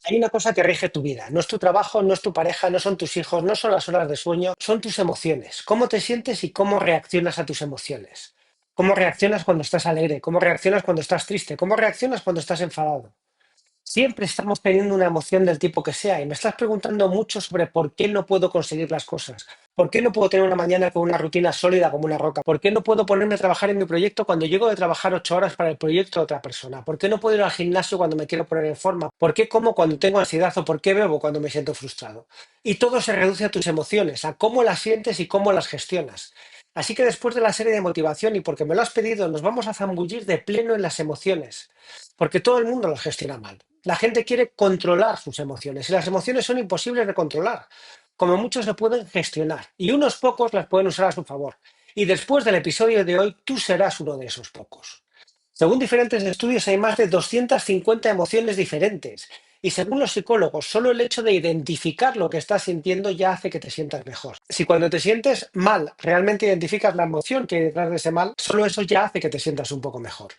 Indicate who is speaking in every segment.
Speaker 1: Hay una cosa que rige tu vida. No es tu trabajo, no es tu pareja, no son tus hijos, no son las horas de sueño, son tus emociones. ¿Cómo te sientes y cómo reaccionas a tus emociones? ¿Cómo reaccionas cuando estás alegre? ¿Cómo reaccionas cuando estás triste? ¿Cómo reaccionas cuando estás enfadado? Siempre estamos teniendo una emoción del tipo que sea y me estás preguntando mucho sobre por qué no puedo conseguir las cosas, por qué no puedo tener una mañana con una rutina sólida como una roca, por qué no puedo ponerme a trabajar en mi proyecto cuando llego de trabajar 8 horas para el proyecto de otra persona, por qué no puedo ir al gimnasio cuando me quiero poner en forma, por qué como cuando tengo ansiedad o por qué bebo cuando me siento frustrado. Y todo se reduce a tus emociones, a cómo las sientes y cómo las gestionas. Así que después de la serie de motivación y porque me lo has pedido, nos vamos a zambullir de pleno en las emociones, porque todo el mundo las gestiona mal. La gente quiere controlar sus emociones y las emociones son imposibles de controlar. Como muchos se pueden gestionar y unos pocos las pueden usar a su favor. Y después del episodio de hoy, tú serás uno de esos pocos. Según diferentes estudios, hay más de 250 emociones diferentes. Y según los psicólogos, solo el hecho de identificar lo que estás sintiendo ya hace que te sientas mejor. Si cuando te sientes mal realmente identificas la emoción que hay detrás de ese mal, solo eso ya hace que te sientas un poco mejor.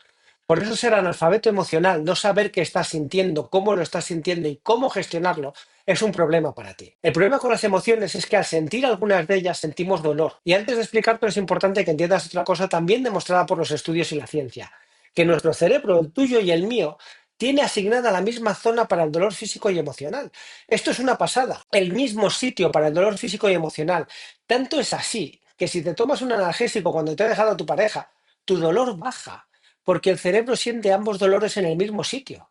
Speaker 1: Por eso ser analfabeto emocional, no saber qué estás sintiendo, cómo lo estás sintiendo y cómo gestionarlo, es un problema para ti. El problema con las emociones es que al sentir algunas de ellas sentimos dolor. Y antes de explicarte es importante que entiendas otra cosa también demostrada por los estudios y la ciencia, que nuestro cerebro, el tuyo y el mío, tiene asignada la misma zona para el dolor físico y emocional. Esto es una pasada, el mismo sitio para el dolor físico y emocional. Tanto es así que si te tomas un analgésico cuando te ha dejado tu pareja, tu dolor baja porque el cerebro siente ambos dolores en el mismo sitio.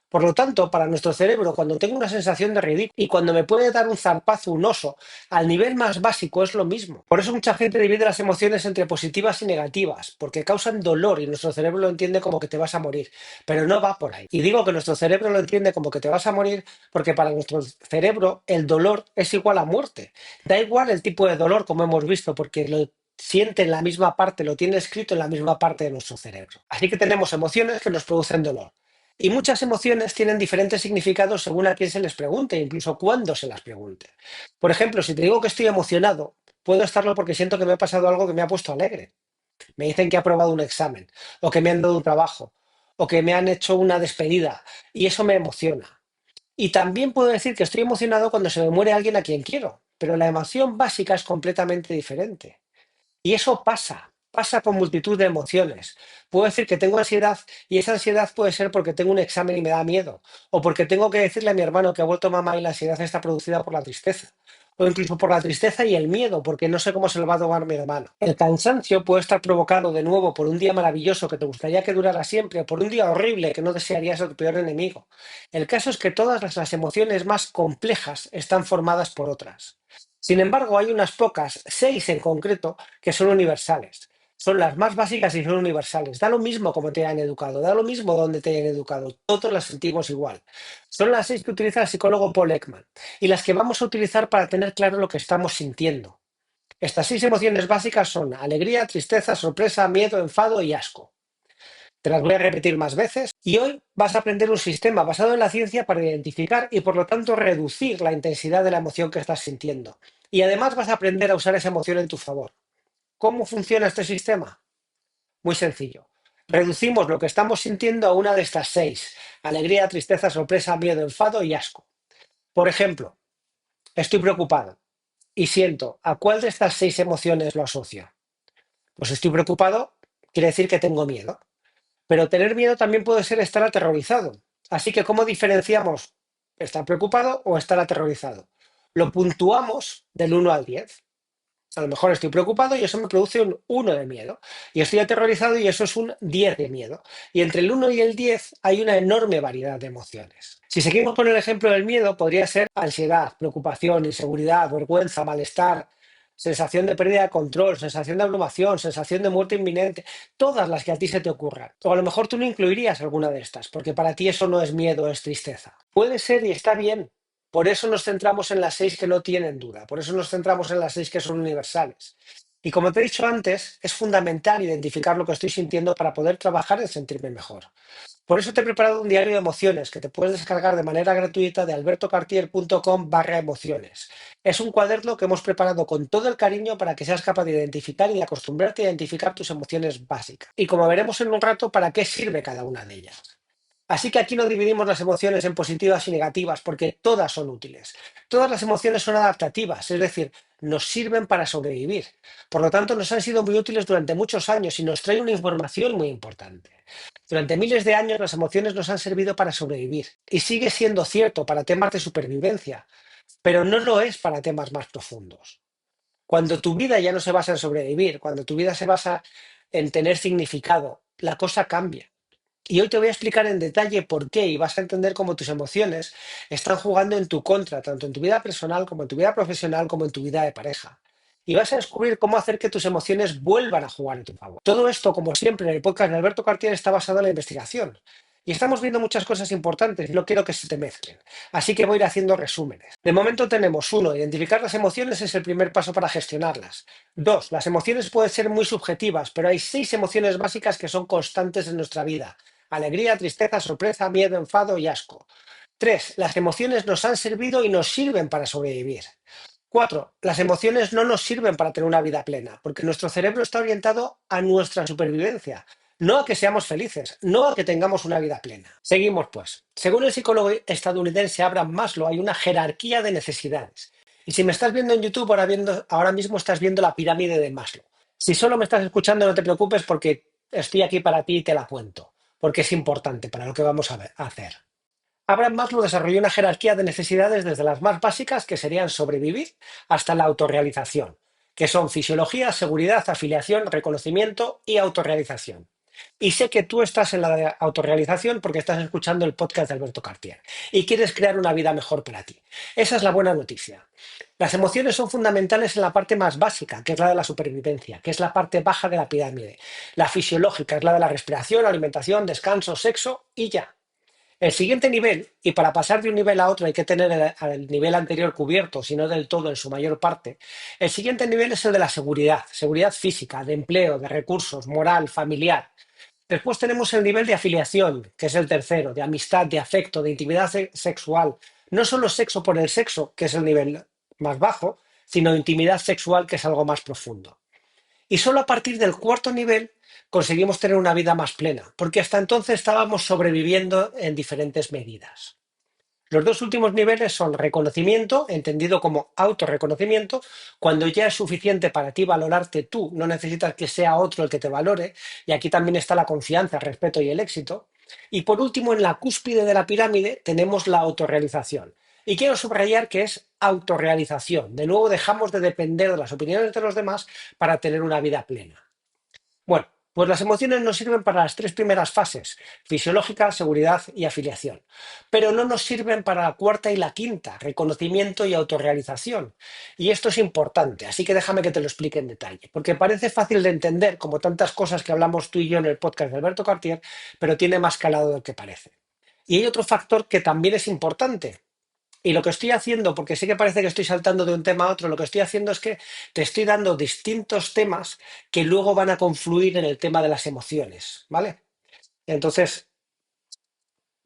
Speaker 1: Por lo tanto, para nuestro cerebro, cuando tengo una sensación de ridículo y cuando me puede dar un zarpazo, un oso, al nivel más básico es lo mismo. Por eso mucha gente divide las emociones entre positivas y negativas, porque causan dolor y nuestro cerebro lo entiende como que te vas a morir, pero no va por ahí. Y digo que nuestro cerebro lo entiende como que te vas a morir porque para nuestro cerebro el dolor es igual a muerte. Da igual el tipo de dolor, como hemos visto, porque lo siente en la misma parte, lo tiene escrito en la misma parte de nuestro cerebro. Así que tenemos emociones que nos producen dolor. Y muchas emociones tienen diferentes significados según a quién se les pregunte, incluso cuándo se las pregunte. Por ejemplo, si te digo que estoy emocionado, puedo estarlo porque siento que me ha pasado algo que me ha puesto alegre. Me dicen que he aprobado un examen, o que me han dado un trabajo, o que me han hecho una despedida, y eso me emociona. Y también puedo decir que estoy emocionado cuando se me muere alguien a quien quiero, pero la emoción básica es completamente diferente. Y eso pasa con multitud de emociones. Puedo decir que tengo ansiedad y esa ansiedad puede ser porque tengo un examen y me da miedo, o porque tengo que decirle a mi hermano que ha vuelto mamá y la ansiedad está producida por la tristeza, o incluso por la tristeza y el miedo, porque no sé cómo se lo va a tomar mi hermano. El cansancio puede estar provocado de nuevo por un día maravilloso que te gustaría que durara siempre, o por un día horrible que no desearías a tu peor enemigo. El caso es que todas las emociones más complejas están formadas por otras. Sin embargo, hay unas pocas, 6 en concreto, que son universales. Son las más básicas y son universales. Da lo mismo como te hayan educado, da lo mismo donde te hayan educado. Todos las sentimos igual. Son las 6 que utiliza el psicólogo Paul Ekman y las que vamos a utilizar para tener claro lo que estamos sintiendo. Estas 6 emociones básicas son alegría, tristeza, sorpresa, miedo, enfado y asco. Te las voy a repetir más veces y hoy vas a aprender un sistema basado en la ciencia para identificar y por lo tanto reducir la intensidad de la emoción que estás sintiendo. Y además vas a aprender a usar esa emoción en tu favor. ¿Cómo funciona este sistema? Muy sencillo. Reducimos lo que estamos sintiendo a una de estas 6. Alegría, tristeza, sorpresa, miedo, enfado y asco. Por ejemplo, estoy preocupado y siento, ¿a cuál de estas 6 emociones lo asocio? Pues estoy preocupado quiere decir que tengo miedo. Pero tener miedo también puede ser estar aterrorizado. Así que, ¿cómo diferenciamos estar preocupado o estar aterrorizado? Lo puntuamos del 1 al 10. A lo mejor estoy preocupado y eso me produce un 1 de miedo. Y estoy aterrorizado y eso es un 10 de miedo. Y entre el 1 y el 10 hay una enorme variedad de emociones. Si seguimos con el ejemplo del miedo, podría ser ansiedad, preocupación, inseguridad, vergüenza, malestar, sensación de pérdida de control, sensación de abrumación, sensación de muerte inminente, todas las que a ti se te ocurran. O a lo mejor tú no incluirías alguna de estas, porque para ti eso no es miedo, es tristeza. Puede ser y está bien. Por eso nos centramos en las 6 que no tienen duda, por eso nos centramos en las 6 que son universales. Y como te he dicho antes, es fundamental identificar lo que estoy sintiendo para poder trabajar en sentirme mejor. Por eso te he preparado un diario de emociones que te puedes descargar de manera gratuita de albertocartier.com/emociones. Es un cuaderno que hemos preparado con todo el cariño para que seas capaz de identificar y de acostumbrarte a identificar tus emociones básicas. Y como veremos en un rato, ¿para qué sirve cada una de ellas? Así que aquí no dividimos las emociones en positivas y negativas porque todas son útiles. Todas las emociones son adaptativas, es decir, nos sirven para sobrevivir. Por lo tanto, nos han sido muy útiles durante muchos años y nos traen una información muy importante. Durante miles de años las emociones nos han servido para sobrevivir y sigue siendo cierto para temas de supervivencia, pero no lo es para temas más profundos. Cuando tu vida ya no se basa en sobrevivir, cuando tu vida se basa en tener significado, la cosa cambia. Y hoy te voy a explicar en detalle por qué y vas a entender cómo tus emociones están jugando en tu contra, tanto en tu vida personal como en tu vida profesional como en tu vida de pareja. Y vas a descubrir cómo hacer que tus emociones vuelvan a jugar en tu favor. Todo esto, como siempre, en el podcast de Alberto Cartier está basado en la investigación. Y estamos viendo muchas cosas importantes y no quiero que se te mezclen. Así que voy a ir haciendo resúmenes. De momento tenemos uno, identificar las emociones es el primer paso para gestionarlas. Dos, las emociones pueden ser muy subjetivas, pero hay 6 emociones básicas que son constantes en nuestra vida. Alegría, tristeza, sorpresa, miedo, enfado y asco. Tres, las emociones nos han servido y nos sirven para sobrevivir. Cuatro, las emociones no nos sirven para tener una vida plena, porque nuestro cerebro está orientado a nuestra supervivencia, no a que seamos felices, no a que tengamos una vida plena. Seguimos pues. Según el psicólogo estadounidense Abraham Maslow, hay una jerarquía de necesidades. Y si me estás viendo en YouTube, ahora mismo estás viendo la pirámide de Maslow. Si solo me estás escuchando, no te preocupes porque estoy aquí para ti y te la cuento, porque es importante para lo que vamos a hacer. Abraham Maslow desarrolló una jerarquía de necesidades desde las más básicas, que serían sobrevivir, hasta la autorrealización, que son fisiología, seguridad, afiliación, reconocimiento y autorrealización. Y sé que tú estás en la de autorrealización porque estás escuchando el podcast de Alberto Cartier y quieres crear una vida mejor para ti. Esa es la buena noticia. Las emociones son fundamentales en la parte más básica, que es la de la supervivencia, que es la parte baja de la pirámide. La fisiológica es la de la respiración, alimentación, descanso, sexo y ya. El siguiente nivel, y para pasar de un nivel a otro hay que tener el nivel anterior cubierto, si no del todo en su mayor parte, el siguiente nivel es el de la seguridad, seguridad física, de empleo, de recursos, moral, familiar. Después tenemos el nivel de afiliación, que es el tercero, de amistad, de afecto, de intimidad sexual. No solo sexo por el sexo, que es el nivel más bajo, sino intimidad sexual, que es algo más profundo. Y solo a partir del cuarto nivel conseguimos tener una vida más plena, porque hasta entonces estábamos sobreviviendo en diferentes medidas. Los dos últimos niveles son reconocimiento, entendido como autorreconocimiento, cuando ya es suficiente para ti valorarte tú, no necesitas que sea otro el que te valore, y aquí también está la confianza, el respeto y el éxito. Y por último, en la cúspide de la pirámide tenemos la autorrealización. Y quiero subrayar que es autorrealización. De nuevo, dejamos de depender de las opiniones de los demás para tener una vida plena. Bueno, pues las emociones nos sirven para las 3 primeras fases, fisiológica, seguridad y afiliación, pero no nos sirven para la cuarta y la quinta, reconocimiento y autorrealización. Y esto es importante, así que déjame que te lo explique en detalle, porque parece fácil de entender, como tantas cosas que hablamos tú y yo en el podcast de Alberto Cartier, pero tiene más calado del que parece. Y hay otro factor que también es importante, y lo que estoy haciendo, porque sí que parece que estoy saltando de un tema a otro, lo que estoy haciendo es que te estoy dando distintos temas que luego van a confluir en el tema de las emociones, ¿vale? Entonces,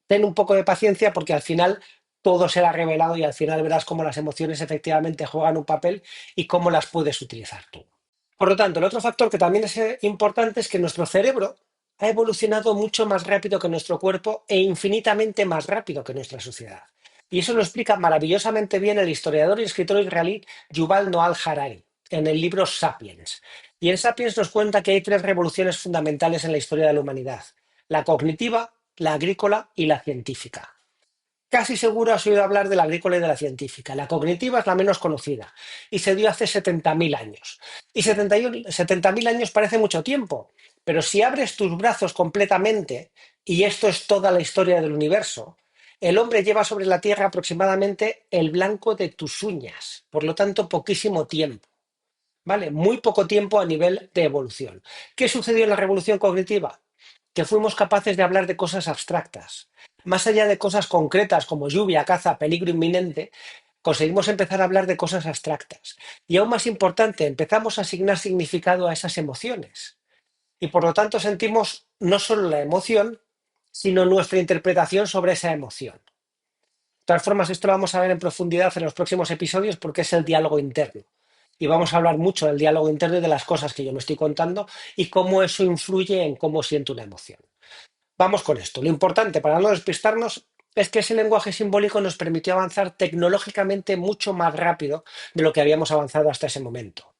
Speaker 1: ten un poco de paciencia porque al final todo será revelado y al final verás cómo las emociones efectivamente juegan un papel y cómo las puedes utilizar tú. Por lo tanto, el otro factor que también es importante es que nuestro cerebro ha evolucionado mucho más rápido que nuestro cuerpo e infinitamente más rápido que nuestra sociedad. Y eso lo explica maravillosamente bien el historiador y escritor israelí Yuval Noah Harari en el libro Sapiens. Y en Sapiens nos cuenta que hay 3 revoluciones fundamentales en la historia de la humanidad: la cognitiva, la agrícola y la científica. Casi seguro has oído hablar de la agrícola y de la científica. La cognitiva es la menos conocida y se dio hace 70.000 años. Y 70.000 años parece mucho tiempo, pero si abres tus brazos completamente, y esto es toda la historia del universo, el hombre lleva sobre la Tierra aproximadamente el blanco de tus uñas, por lo tanto poquísimo tiempo. ¿Vale? Muy poco tiempo a nivel de evolución. ¿Qué sucedió en la revolución cognitiva? Que fuimos capaces de hablar de cosas abstractas. Más allá de cosas concretas como lluvia, caza, peligro inminente, conseguimos empezar a hablar de cosas abstractas. Y aún más importante, empezamos a asignar significado a esas emociones. Y por lo tanto sentimos no solo la emoción, sino nuestra interpretación sobre esa emoción. De todas formas, esto lo vamos a ver en profundidad en los próximos episodios porque es el diálogo interno. Y vamos a hablar mucho del diálogo interno y de las cosas que yo me estoy contando y cómo eso influye en cómo siento una emoción. Vamos con esto. Lo importante para no despistarnos es que ese lenguaje simbólico nos permitió avanzar tecnológicamente mucho más rápido de lo que habíamos avanzado hasta ese momento.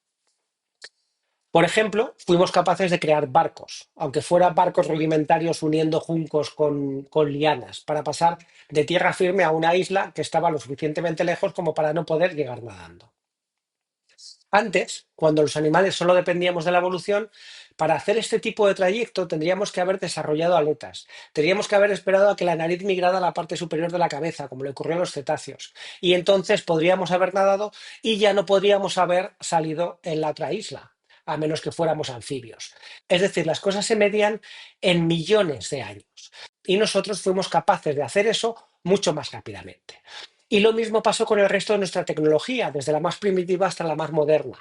Speaker 1: Por ejemplo, fuimos capaces de crear barcos, aunque fueran barcos rudimentarios uniendo juncos con lianas, para pasar de tierra firme a una isla que estaba lo suficientemente lejos como para no poder llegar nadando. Antes, cuando los animales solo dependíamos de la evolución, para hacer este tipo de trayecto tendríamos que haber desarrollado aletas, tendríamos que haber esperado a que la nariz migrara a la parte superior de la cabeza, como le ocurrió a los cetáceos, y entonces podríamos haber nadado y ya no podríamos haber salido en la otra isla, a menos que fuéramos anfibios. Es decir, las cosas se medían en millones de años y nosotros fuimos capaces de hacer eso mucho más rápidamente. Y lo mismo pasó con el resto de nuestra tecnología, desde la más primitiva hasta la más moderna.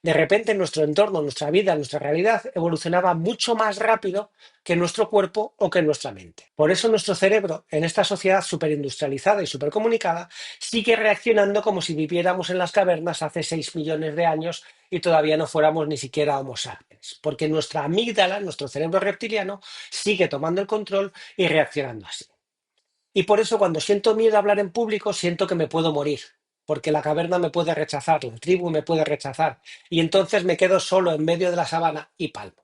Speaker 1: De repente nuestro entorno, nuestra vida, nuestra realidad evolucionaba mucho más rápido que nuestro cuerpo o que nuestra mente. Por eso nuestro cerebro, en esta sociedad superindustrializada y supercomunicada, sigue reaccionando como si viviéramos en las cavernas hace 6 millones de años y todavía no fuéramos ni siquiera Homo sapiens. Porque nuestra amígdala, nuestro cerebro reptiliano, sigue tomando el control y reaccionando así. Y por eso cuando siento miedo a hablar en público, siento que me puedo morir, porque la caverna me puede rechazar, la tribu me puede rechazar, y entonces me quedo solo en medio de la sabana y palmo.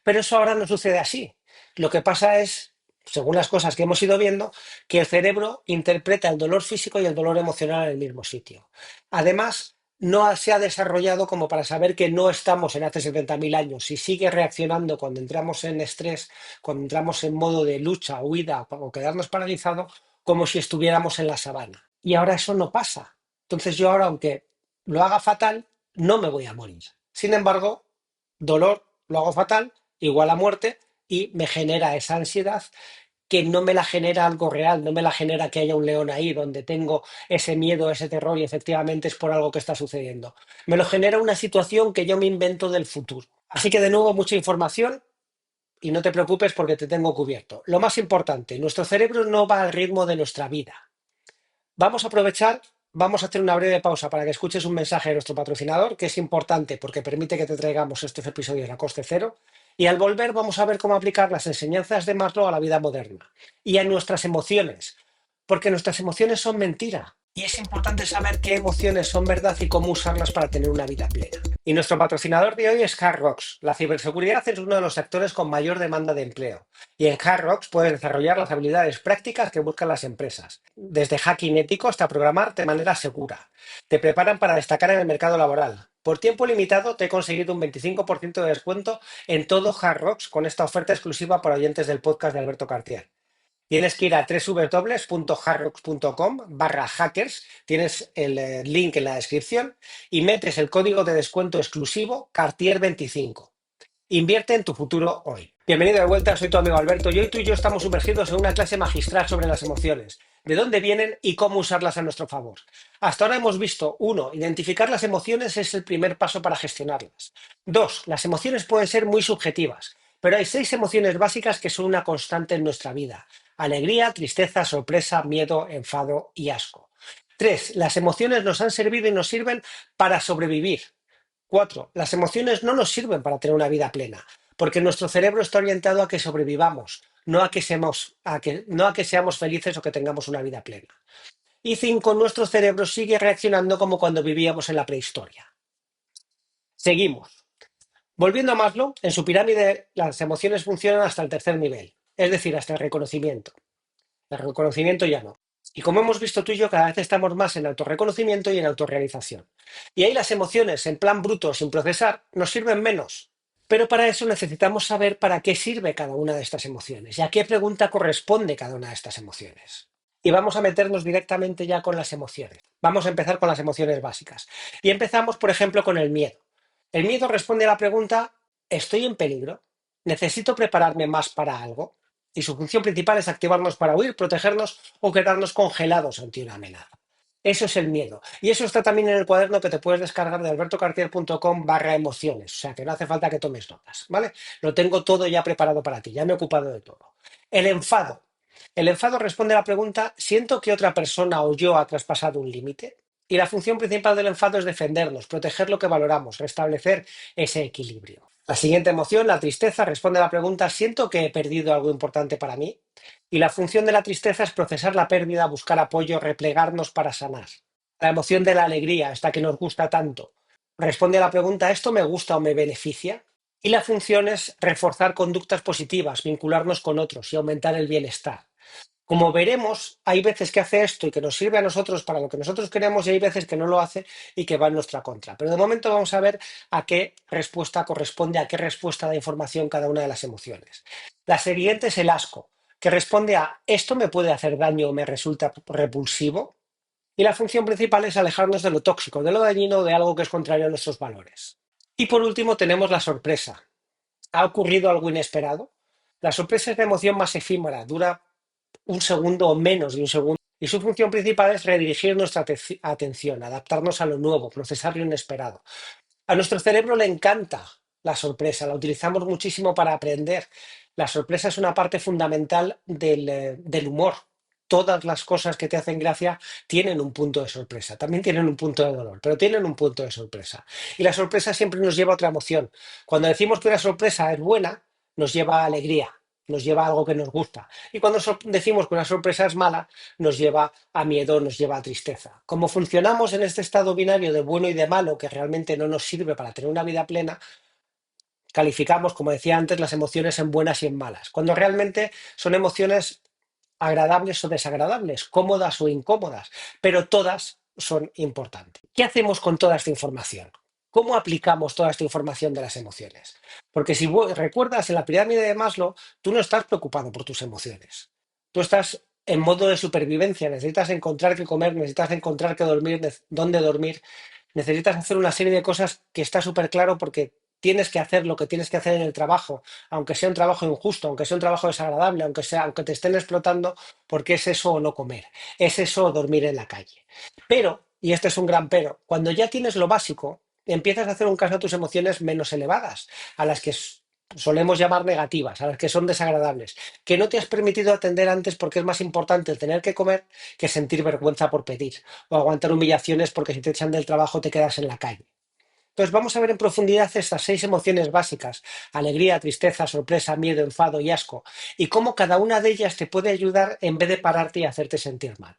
Speaker 1: Pero eso ahora no sucede así. Lo que pasa es, según las cosas que hemos ido viendo, que el cerebro interpreta el dolor físico y el dolor emocional en el mismo sitio. Además, no se ha desarrollado como para saber que no estamos en hace 70.000 años y sigue reaccionando cuando entramos en estrés, cuando entramos en modo de lucha, huida o quedarnos paralizados, como si estuviéramos en la sabana. Y ahora eso no pasa. Entonces yo ahora, aunque lo haga fatal, no me voy a morir. Sin embargo, dolor lo hago fatal, igual a muerte, y me genera esa ansiedad que no me la genera algo real, no me la genera que haya un león ahí donde tengo ese miedo, ese terror y efectivamente es por algo que está sucediendo. Me lo genera una situación que yo me invento del futuro. Así que de nuevo mucha información y no te preocupes porque te tengo cubierto. Lo más importante, nuestro cerebro no va al ritmo de nuestra vida. Vamos a aprovechar, vamos a hacer una breve pausa para que escuches un mensaje de nuestro patrocinador, que es importante porque permite que te traigamos estos episodios a coste cero. Y al volver vamos a ver cómo aplicar las enseñanzas de Maslow a la vida moderna y a nuestras emociones, porque nuestras emociones son mentira. Y es importante saber qué emociones son verdad y cómo usarlas para tener una vida plena. Y nuestro patrocinador de hoy es Hard Rocks. La ciberseguridad es uno de los sectores con mayor demanda de empleo. Y en Hard Rocks puedes desarrollar las habilidades prácticas que buscan las empresas, desde hacking ético hasta programar de manera segura. Te preparan para destacar en el mercado laboral. Por tiempo limitado te he conseguido un 25% de descuento en todo Hard Rocks con esta oferta exclusiva para oyentes del podcast de Alberto Cartier. Tienes que ir a www.hardrocks.com/hackers, tienes el link en la descripción y metes el código de descuento exclusivo Cartier25. Invierte en tu futuro hoy. Bienvenido de vuelta, soy tu amigo Alberto y hoy tú y yo estamos sumergidos en una clase magistral sobre las emociones, de dónde vienen y cómo usarlas a nuestro favor. Hasta ahora hemos visto, uno, identificar las emociones es el primer paso para gestionarlas. Dos, las emociones pueden ser muy subjetivas, pero hay 6 emociones básicas que son una constante en nuestra vida: alegría, tristeza, sorpresa, miedo, enfado y asco. Tres, las emociones nos han servido y nos sirven para sobrevivir. Cuatro, las emociones no nos sirven para tener una vida plena, porque nuestro cerebro está orientado a que sobrevivamos, no a que no a que seamos felices o que tengamos una vida plena. Y cinco, nuestro cerebro sigue reaccionando como cuando vivíamos en la prehistoria. Seguimos. Volviendo a Maslow, en su pirámide las emociones funcionan hasta el tercer nivel, es decir, hasta el reconocimiento. El reconocimiento ya no. Y como hemos visto tú y yo, cada vez estamos más en autorreconocimiento y en autorrealización. Y ahí las emociones, en plan bruto, sin procesar, nos sirven menos. Pero para eso necesitamos saber para qué sirve cada una de estas emociones y a qué pregunta corresponde cada una de estas emociones. Y vamos a meternos directamente ya con las emociones. Vamos a empezar con las emociones básicas. Y empezamos, por ejemplo, con el miedo. El miedo responde a la pregunta: ¿estoy en peligro? ¿Necesito prepararme más para algo? Y su función principal es activarnos para huir, protegernos o quedarnos congelados ante una amenaza. Eso es el miedo. Y eso está también en el cuaderno que te puedes descargar de albertocartier.com/emociones. O sea que no hace falta que tomes notas, ¿vale? Lo tengo todo ya preparado para ti, ya me he ocupado de todo. El enfado. El enfado responde a la pregunta: ¿siento que otra persona o yo ha traspasado un límite? Y la función principal del enfado es defendernos, proteger lo que valoramos, restablecer ese equilibrio. La siguiente emoción, la tristeza, responde a la pregunta, ¿siento que he perdido algo importante para mí? Y la función de la tristeza es procesar la pérdida, buscar apoyo, replegarnos para sanar. La emoción de la alegría, esta que nos gusta tanto, responde a la pregunta, ¿esto me gusta o me beneficia? Y la función es reforzar conductas positivas, vincularnos con otros y aumentar el bienestar. Como veremos, hay veces que hace esto y que nos sirve a nosotros para lo que nosotros queremos y hay veces que no lo hace y que va en nuestra contra. Pero de momento vamos a ver a qué respuesta corresponde, a qué respuesta da información cada una de las emociones. La siguiente es el asco, que responde a ¿esto me puede hacer daño o me resulta repulsivo? Y la función principal es alejarnos de lo tóxico, de lo dañino, de algo que es contrario a nuestros valores. Y por último tenemos la sorpresa. ¿Ha ocurrido algo inesperado? La sorpresa es la emoción más efímera, dura un segundo o menos de un segundo. Y su función principal es redirigir nuestra atención, adaptarnos a lo nuevo, procesar lo inesperado. A nuestro cerebro le encanta la sorpresa, la utilizamos muchísimo para aprender. La sorpresa es una parte fundamental del humor. Todas las cosas que te hacen gracia tienen un punto de sorpresa, también tienen un punto de dolor, pero tienen un punto de sorpresa. Y la sorpresa siempre nos lleva a otra emoción. Cuando decimos que una sorpresa es buena, nos lleva a alegría, nos lleva a algo que nos gusta. Y cuando decimos que una sorpresa es mala, nos lleva a miedo, nos lleva a tristeza. Como funcionamos en este estado binario de bueno y de malo, que realmente no nos sirve para tener una vida plena, calificamos, como decía antes, las emociones en buenas y en malas, cuando realmente son emociones agradables o desagradables, cómodas o incómodas, pero todas son importantes. ¿Qué hacemos con toda esta información? ¿Cómo aplicamos toda esta información de las emociones? Porque si recuerdas en la pirámide de Maslow, tú no estás preocupado por tus emociones. Tú estás en modo de supervivencia, necesitas encontrar qué comer, necesitas encontrar qué dormir, dónde dormir, necesitas hacer una serie de cosas que está súper claro porque tienes que hacer lo que tienes que hacer en el trabajo, aunque sea un trabajo injusto, aunque sea un trabajo desagradable, aunque te estén explotando, porque es eso o no comer, es eso o dormir en la calle. Pero, y este es un gran pero, cuando ya tienes lo básico, empiezas a hacer un caso a tus emociones menos elevadas, a las que solemos llamar negativas, a las que son desagradables, que no te has permitido atender antes porque es más importante el tener que comer que sentir vergüenza por pedir o aguantar humillaciones porque si te echan del trabajo te quedas en la calle. Entonces vamos a ver en profundidad estas 6 emociones básicas, alegría, tristeza, sorpresa, miedo, enfado y asco, y cómo cada una de ellas te puede ayudar en vez de pararte y hacerte sentir mal.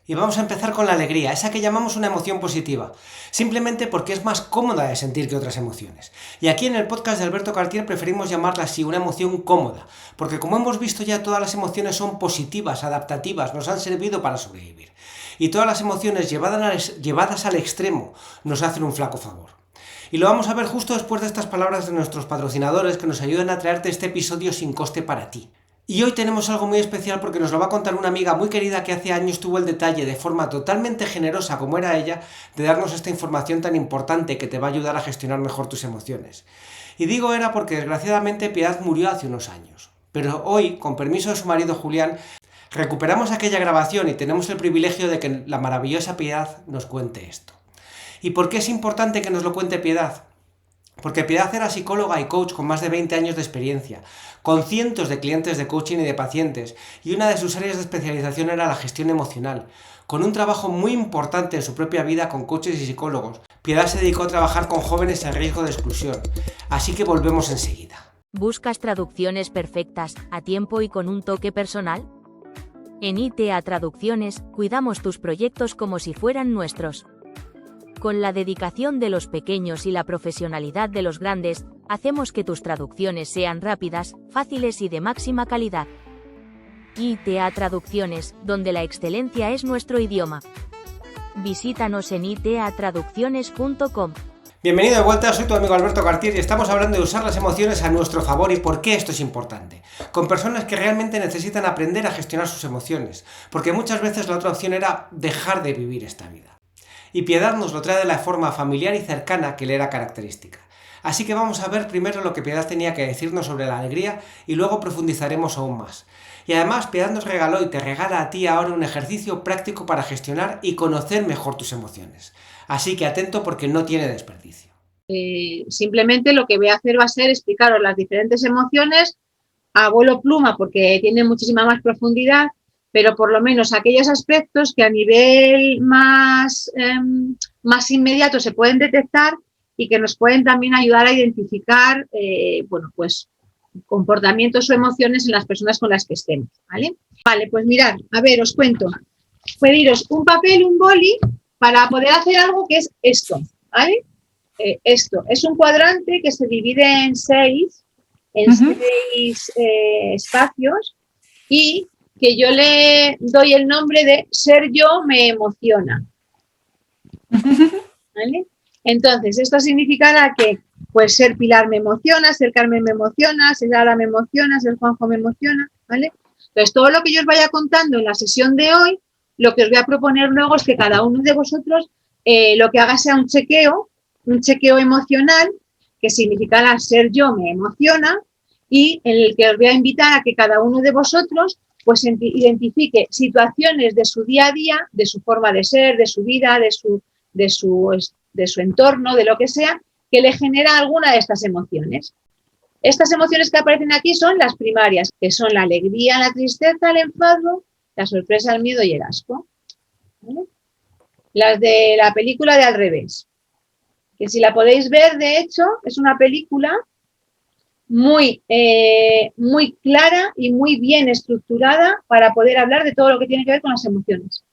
Speaker 1: Y vamos a empezar con la alegría, esa que llamamos una emoción positiva, simplemente porque es más cómoda de sentir que otras emociones. Y aquí en el podcast de Alberto Cartier preferimos llamarla así, una emoción cómoda, porque como hemos visto ya todas las emociones son positivas, adaptativas, nos han servido para sobrevivir. Y todas las emociones llevadas al extremo nos hacen un flaco favor. Y lo vamos a ver justo después de estas palabras de nuestros patrocinadores que nos ayudan a traerte este episodio sin coste para ti. Y hoy tenemos algo muy especial porque nos lo va a contar una amiga muy querida que hace años tuvo el detalle, de forma totalmente generosa como era ella, de darnos esta información tan importante que te va a ayudar a gestionar mejor tus emociones. Y digo era porque desgraciadamente Piedad murió hace unos años. Pero hoy, con permiso de su marido Julián, recuperamos aquella grabación y tenemos el privilegio de que la maravillosa Piedad nos cuente esto. ¿Y por qué es importante que nos lo cuente Piedad? Porque Piedad era psicóloga y coach con más de 20 años de experiencia, con cientos de clientes de coaching y de pacientes, y una de sus áreas de especialización era la gestión emocional. Con un trabajo muy importante en su propia vida con coaches y psicólogos, Piedad se dedicó a trabajar con jóvenes en riesgo de exclusión. Así que volvemos enseguida.
Speaker 2: ¿Buscas traducciones perfectas, a tiempo y con un toque personal? En ITA Traducciones, cuidamos tus proyectos como si fueran nuestros. Con la dedicación de los pequeños y la profesionalidad de los grandes, hacemos que tus traducciones sean rápidas, fáciles y de máxima calidad. ITA Traducciones, donde la excelencia es nuestro idioma. Visítanos en itatraducciones.com.
Speaker 1: Bienvenido de vuelta, soy tu amigo Alberto Cartier y estamos hablando de usar las emociones a nuestro favor y por qué esto es importante. Con personas que realmente necesitan aprender a gestionar sus emociones, porque muchas veces la otra opción era dejar de vivir esta vida. Y Piedad nos lo trae de la forma familiar y cercana que le era característica. Así que vamos a ver primero lo que Piedad tenía que decirnos sobre la alegría y luego profundizaremos aún más. Y además Piedad nos regaló y te regala a ti ahora un ejercicio práctico para gestionar y conocer mejor tus emociones. Así que atento porque no tiene desperdicio.
Speaker 3: Simplemente lo que voy a hacer va a ser explicaros las diferentes emociones a vuelo pluma porque tiene muchísima más profundidad, pero por lo menos aquellos aspectos que a nivel más inmediato se pueden detectar y que nos pueden también ayudar a identificar, bueno, pues comportamientos o emociones en las personas con las que estemos, ¿vale? Vale, pues mirad, a ver, os cuento. Pediros un papel, un boli, para poder hacer algo que es esto, ¿vale? Esto es un cuadrante que se divide en seis espacios y que yo le doy el nombre de ser yo me emociona, ¿vale? Entonces, esto significará que pues ser Pilar me emociona, ser Carmen me emociona, ser Ara me emociona, ser Juanjo me emociona, ¿vale? Entonces, todo lo que yo os vaya contando en la sesión de hoy, lo que os voy a proponer luego es que cada uno de vosotros lo que haga sea un chequeo emocional, que significará ser yo me emociona, y en el que os voy a invitar a que cada uno de vosotros pues identifique situaciones de su día a día, de su forma de ser, de su vida, de su entorno, de lo que sea, que le genera alguna de estas emociones. Estas emociones que aparecen aquí son las primarias, que son la alegría, la tristeza, el enfado, la sorpresa, el miedo y el asco, ¿vale? Las de la película de Al revés, que si la podéis ver, de hecho, es una película muy clara y muy bien estructurada para poder hablar de todo lo que tiene que ver con las emociones.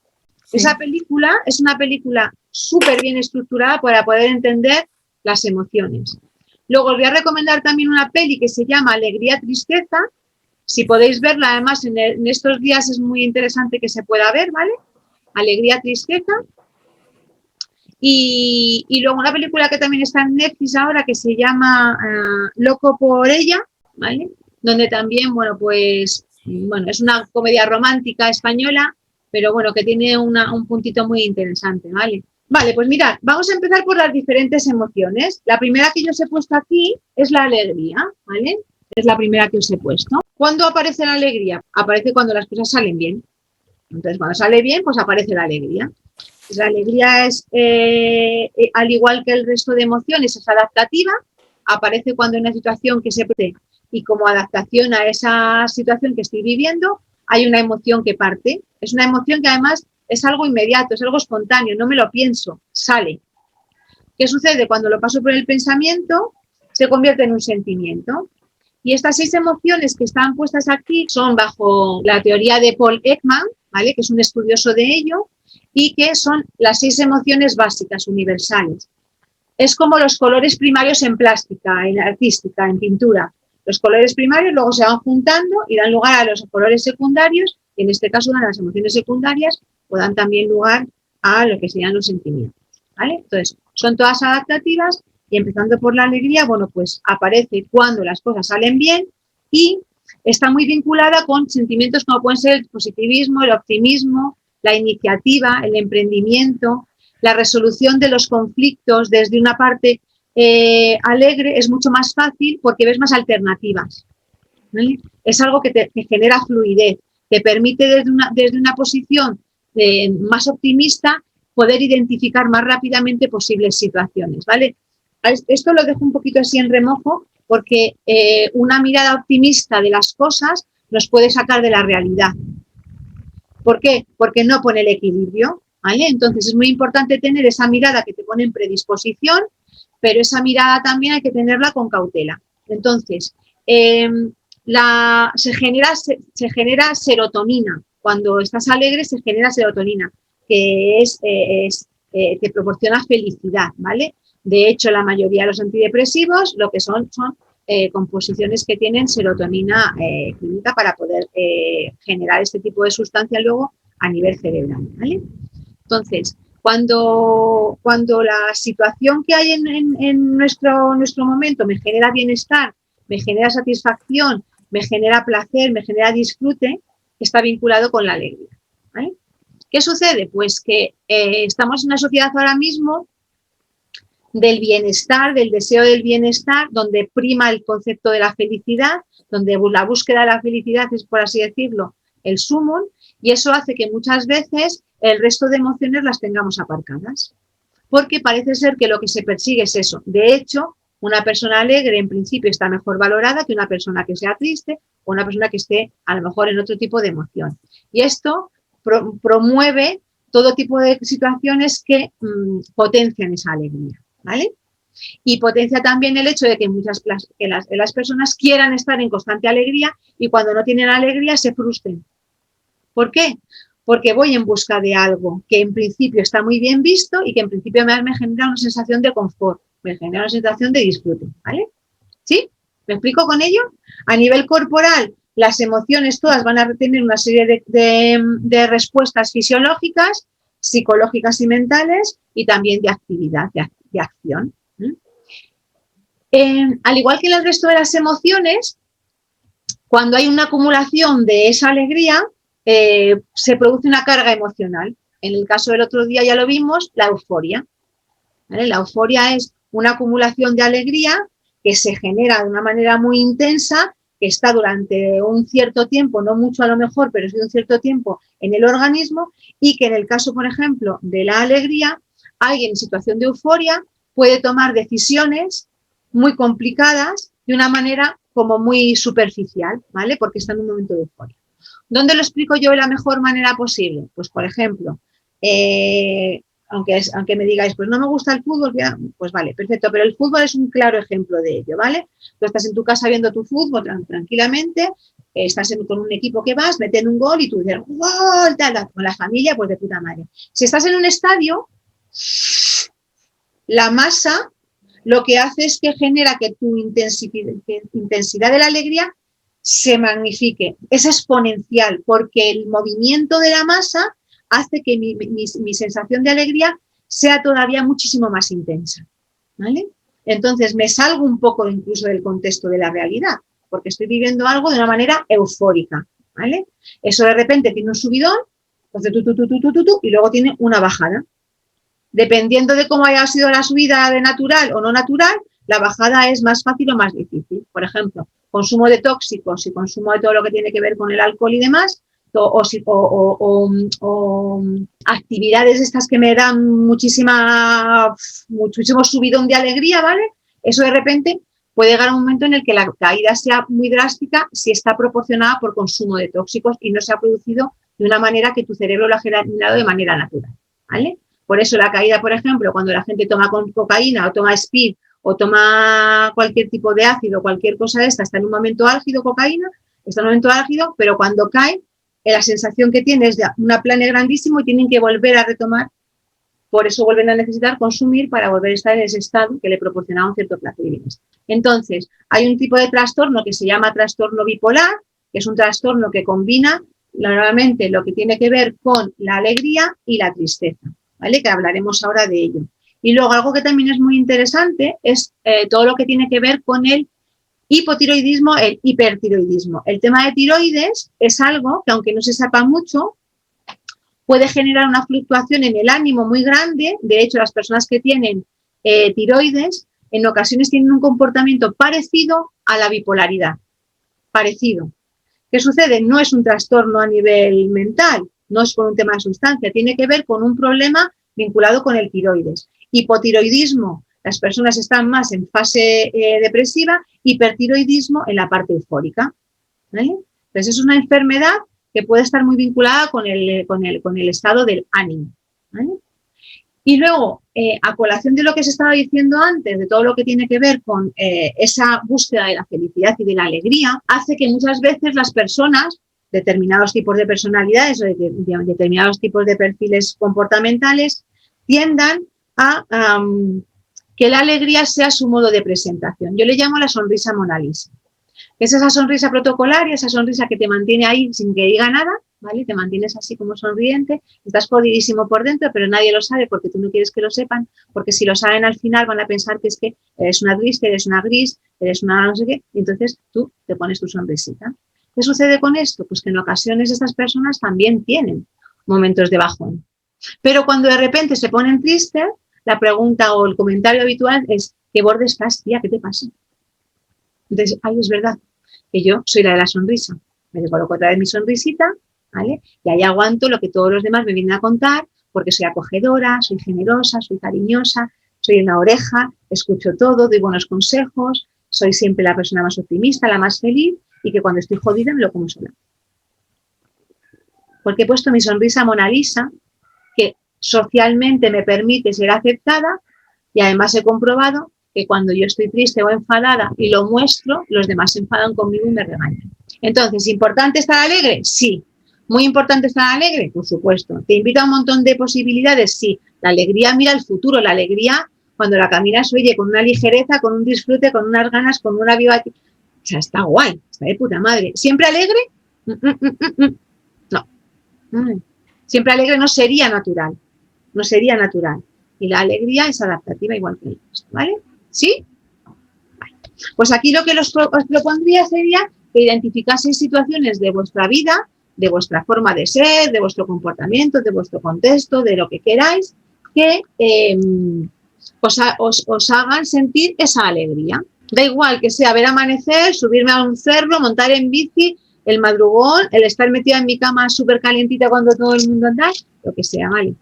Speaker 3: Sí. Esa película es una película súper bien estructurada para poder entender las emociones. Luego os voy a recomendar también una peli que se llama Alegría, Tristeza. Si podéis verla, además en estos días es muy interesante que se pueda ver, ¿vale? Alegría, Tristeza. Y luego una película que también está en Netflix ahora que se llama Loco por ella, ¿vale? Donde también, bueno, pues, bueno, es una comedia romántica española, pero bueno, que tiene un puntito muy interesante, ¿vale? Vale, pues mirad, vamos a empezar por las diferentes emociones. La primera que yo os he puesto aquí es la alegría, ¿vale? Es la primera que os he puesto. ¿Cuándo aparece la alegría? Aparece cuando las cosas salen bien. Entonces, cuando sale bien, pues aparece la alegría. La alegría es, al igual que el resto de emociones, es adaptativa, aparece cuando hay una situación que se puede y como adaptación a esa situación que estoy viviendo, hay una emoción que parte. Es una emoción que además es algo inmediato, es algo espontáneo, no me lo pienso, sale. ¿Qué sucede? Cuando lo paso por el pensamiento, se convierte en un sentimiento. Y estas 6 emociones que están puestas aquí son bajo la teoría de Paul Ekman, ¿vale? Que es un estudioso de ello, y que son las 6 emociones básicas, universales. Es como los colores primarios en plástica, en artística, en pintura. Los colores primarios luego se van juntando y dan lugar a los colores secundarios, y en este caso dan las emociones secundarias, o dan también lugar a lo que serían los sentimientos, ¿vale? Entonces, son todas adaptativas y empezando por la alegría, bueno, pues aparece cuando las cosas salen bien y está muy vinculada con sentimientos como pueden ser el positivismo, el optimismo, la iniciativa, el emprendimiento, la resolución de los conflictos desde una parte alegre es mucho más fácil porque ves más alternativas, ¿vale? Es algo que te genera fluidez, te permite desde una posición más optimista poder identificar más rápidamente posibles situaciones, ¿vale? Esto lo dejo un poquito así en remojo porque una mirada optimista de las cosas nos puede sacar de la realidad. ¿Por qué? Porque no pone el equilibrio, ¿vale? Entonces es muy importante tener esa mirada que te pone en predisposición, pero esa mirada también hay que tenerla con cautela. Entonces, se genera serotonina. Cuando estás alegre se genera serotonina, que te proporciona felicidad, ¿vale? De hecho, la mayoría de los antidepresivos lo que son composiciones que tienen serotonina química para poder generar este tipo de sustancia luego a nivel cerebral, ¿vale? Entonces, cuando la situación que hay en nuestro momento me genera bienestar, me genera satisfacción, me genera placer, me genera disfrute, está vinculado con la alegría, ¿vale? ¿Qué sucede? Pues que estamos en una sociedad ahora mismo del bienestar, del deseo del bienestar, donde prima el concepto de la felicidad, donde la búsqueda de la felicidad es, por así decirlo, el sumum, y eso hace que muchas veces el resto de emociones las tengamos aparcadas, porque parece ser que lo que se persigue es eso. De hecho, una persona alegre en principio está mejor valorada que una persona que sea triste o una persona que esté a lo mejor en otro tipo de emoción. Y esto promueve todo tipo de situaciones que potencian esa alegría, ¿vale? Y potencia también el hecho de que las personas quieran estar en constante alegría y cuando no tienen alegría se frustren. ¿Por qué? Porque voy en busca de algo que en principio está muy bien visto y que en principio me genera una sensación de confort, me genera una sensación de disfrute, ¿vale? ¿Sí? ¿Me explico con ello? A nivel corporal, las emociones todas van a tener una serie de respuestas fisiológicas, psicológicas y mentales y también de actividad, de acción. Al igual que en el resto de las emociones, cuando hay una acumulación de esa alegría, se produce una carga emocional. En el caso del otro día ya lo vimos, la euforia. ¿Vale? La euforia es una acumulación de alegría que se genera de una manera muy intensa, que está durante un cierto tiempo, no mucho a lo mejor, pero sí un cierto tiempo en el organismo y que en el caso, por ejemplo, de la alegría, alguien en situación de euforia puede tomar decisiones muy complicadas de una manera como muy superficial, ¿vale? Porque está en un momento de euforia. ¿Dónde lo explico yo de la mejor manera posible? Pues, por ejemplo, aunque me digáis, pues no me gusta el fútbol, pues vale, perfecto, pero el fútbol es un claro ejemplo de ello, ¿vale? Tú estás en tu casa viendo tu fútbol tranquilamente, estás con un equipo que vas, meten un gol y tú dices, ¡gol! Con la familia, pues de puta madre. Si estás en un estadio, la masa lo que hace es que genera que tu intensidad de la alegría se magnifique, es exponencial, porque el movimiento de la masa hace que mi sensación de alegría sea todavía muchísimo más intensa, ¿vale? Entonces me salgo un poco incluso del contexto de la realidad, porque estoy viviendo algo de una manera eufórica, ¿vale? Eso de repente tiene un subidón, entonces y luego tiene una bajada. Dependiendo de cómo haya sido la subida de natural o no natural, la bajada es más fácil o más difícil. Por ejemplo, consumo de tóxicos y consumo de todo lo que tiene que ver con el alcohol y demás, o actividades estas que me dan muchísimo subidón de alegría, ¿vale? Eso de repente puede llegar a un momento en el que la caída sea muy drástica si está proporcionada por consumo de tóxicos y no se ha producido de una manera que tu cerebro lo ha generado de manera natural, ¿vale? Por eso la caída, por ejemplo, cuando la gente toma cocaína o toma speed o toma cualquier tipo de ácido, cualquier cosa de esta, está en un momento álgido, cocaína, está en un momento álgido, pero cuando cae, la sensación que tiene es de un aplane grandísimo y tienen que volver a retomar, por eso vuelven a necesitar consumir para volver a estar en ese estado que le proporcionaba un cierto placer y bienestar. Entonces, hay un tipo de trastorno que se llama trastorno bipolar, que es un trastorno que combina normalmente lo que tiene que ver con la alegría y la tristeza, ¿vale? Que hablaremos ahora de ello. Y luego algo que también es muy interesante es todo lo que tiene que ver con el hipotiroidismo, el hipertiroidismo. El tema de tiroides es algo que, aunque no se sepa mucho, puede generar una fluctuación en el ánimo muy grande. De hecho, las personas que tienen tiroides en ocasiones tienen un comportamiento parecido a la bipolaridad. Parecido. ¿Qué sucede? No es un trastorno a nivel mental, no es por un tema de sustancia, tiene que ver con un problema vinculado con el tiroides. Hipotiroidismo, las personas están más en fase depresiva, hipertiroidismo en la parte eufórica, ¿vale? Entonces es una enfermedad que puede estar muy vinculada con el estado del ánimo, ¿vale? Y luego, a colación de lo que se estaba diciendo antes, de todo lo que tiene que ver con esa búsqueda de la felicidad y de la alegría, hace que muchas veces las personas, determinados tipos de personalidades o de determinados tipos de perfiles comportamentales, tiendan a que la alegría sea su modo de presentación. Yo le llamo la sonrisa Mona Lisa. Es esa sonrisa protocolaria, esa sonrisa que te mantiene ahí sin que diga nada, ¿vale? Te mantienes así como sonriente, estás jodidísimo por dentro, pero nadie lo sabe porque tú no quieres que lo sepan, porque si lo saben al final van a pensar que es que eres una triste, eres una gris, eres una no sé qué, y entonces tú te pones tu sonrisita. ¿Qué sucede con esto? Pues que en ocasiones estas personas también tienen momentos de bajón. Pero cuando de repente se ponen tristes, la pregunta o el comentario habitual es: ¿qué borde estás, tía? ¿Qué te pasa? Entonces, ay, es verdad que yo soy la de la sonrisa. Me coloco otra vez mi sonrisita, ¿vale? Y ahí aguanto lo que todos los demás me vienen a contar, porque soy acogedora, soy generosa, soy cariñosa, soy una oreja, escucho todo, doy buenos consejos, soy siempre la persona más optimista, la más feliz, y que cuando estoy jodida me lo como sola. Porque he puesto mi sonrisa Mona Lisa, que socialmente me permite ser aceptada, y además he comprobado que cuando yo estoy triste o enfadada y lo muestro, los demás se enfadan conmigo y me regañan. Entonces, ¿importante estar alegre? Sí. ¿Muy importante estar alegre? Por supuesto. ¿Te invita a un montón de posibilidades? Sí. La alegría mira al futuro, la alegría cuando la caminas, oye, con una ligereza, con un disfrute, con unas ganas, con una viva... O sea, está guay, está de puta madre. ¿Siempre alegre? No. Siempre alegre no sería natural. No sería natural. Y la alegría es adaptativa igual que el resto, ¿vale? ¿Sí? Vale. Pues aquí lo que os propondría sería que identificaseis situaciones de vuestra vida, de vuestra forma de ser, de vuestro comportamiento, de vuestro contexto, de lo que queráis, que os hagan sentir esa alegría. Da igual que sea ver amanecer, subirme a un cerro, montar en bici, el madrugón, el estar metida en mi cama súper calentita cuando todo el mundo anda, lo que sea, ¿vale?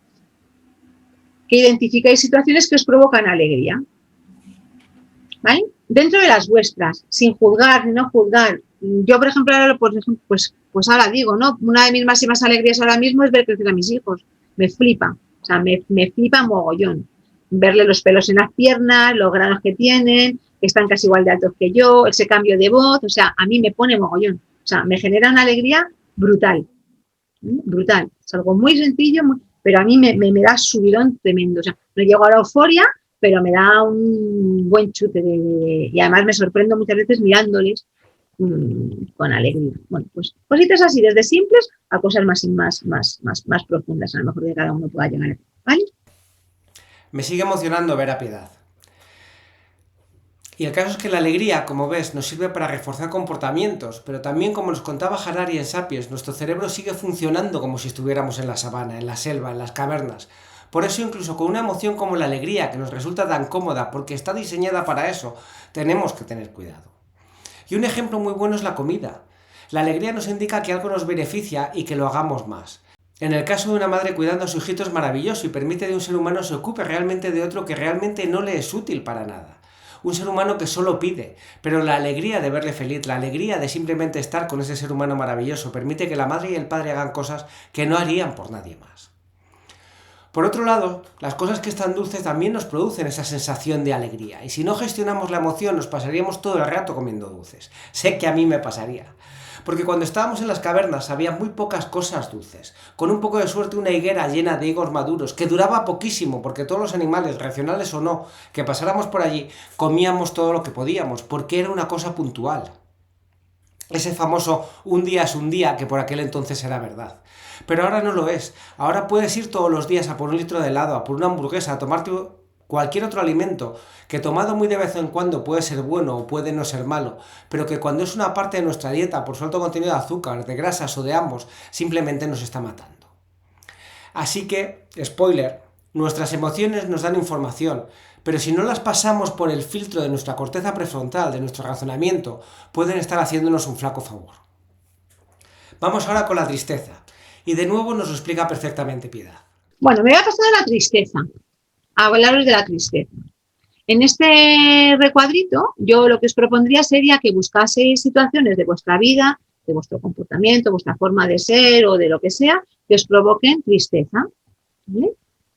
Speaker 3: Que identificáis situaciones que os provocan alegría, ¿vale? Dentro de las vuestras, sin juzgar, ni no juzgar. Yo, por ejemplo, ahora, pues ahora digo, ¿no? Una de mis máximas alegrías ahora mismo es ver crecer a mis hijos. Me flipa, o sea, me flipa mogollón. Verle los pelos en las piernas, los granos que tienen, que están casi igual de altos que yo, ese cambio de voz, o sea, a mí me pone mogollón. O sea, me genera una alegría brutal, brutal. Es algo muy sencillo, pero a mí me da subidón tremendo. O sea, no llego a la euforia, pero me da un buen chute y además me sorprendo muchas veces mirándoles con alegría. Bueno, pues cositas así, desde simples a cosas más profundas, a lo mejor que cada uno pueda llegar a, ¿vale?
Speaker 1: Me sigue emocionando ver a Piedad. Y el caso es que la alegría, como ves, nos sirve para reforzar comportamientos, pero también, como nos contaba Harari en Sapiens, nuestro cerebro sigue funcionando como si estuviéramos en la sabana, en la selva, en las cavernas. Por eso, incluso con una emoción como la alegría, que nos resulta tan cómoda porque está diseñada para eso, tenemos que tener cuidado. Y un ejemplo muy bueno es la comida. La alegría nos indica que algo nos beneficia y que lo hagamos más. En el caso de una madre cuidando a su hijito es maravilloso y permite que un ser humano se ocupe realmente de otro que realmente no le es útil para nada. Un ser humano que solo pide, pero la alegría de verle feliz, la alegría de simplemente estar con ese ser humano maravilloso, permite que la madre y el padre hagan cosas que no harían por nadie más. Por otro lado, las cosas que están dulces también nos producen esa sensación de alegría, y si no gestionamos la emoción nos pasaríamos todo el rato comiendo dulces. Sé que a mí me pasaría. Porque cuando estábamos en las cavernas había muy pocas cosas dulces. Con un poco de suerte una higuera llena de higos maduros, que duraba poquísimo, porque todos los animales, racionales o no, que pasáramos por allí, comíamos todo lo que podíamos, porque era una cosa puntual. Ese famoso un día es un día, que por aquel entonces era verdad. Pero ahora no lo es. Ahora puedes ir todos los días a por un litro de helado, a por una hamburguesa, a tomarte cualquier otro alimento, que tomado muy de vez en cuando puede ser bueno o puede no ser malo, pero que cuando es una parte de nuestra dieta por su alto contenido de azúcar, de grasas o de ambos, simplemente nos está matando. Así que, spoiler, nuestras emociones nos dan información, pero si no las pasamos por el filtro de nuestra corteza prefrontal, de nuestro razonamiento, pueden estar haciéndonos un flaco favor. Vamos ahora con la tristeza, y de nuevo nos lo explica perfectamente Piedad.
Speaker 3: Bueno, me voy a pasar a la tristeza, a hablaros de la tristeza. En este recuadrito, yo lo que os propondría sería que buscaseis situaciones de vuestra vida, de vuestro comportamiento, vuestra forma de ser o de lo que sea, que os provoquen tristeza, ¿vale?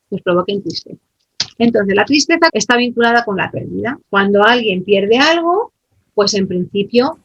Speaker 3: Que os provoquen tristeza. Entonces, la tristeza está vinculada con la pérdida. Cuando alguien pierde algo, pues en principio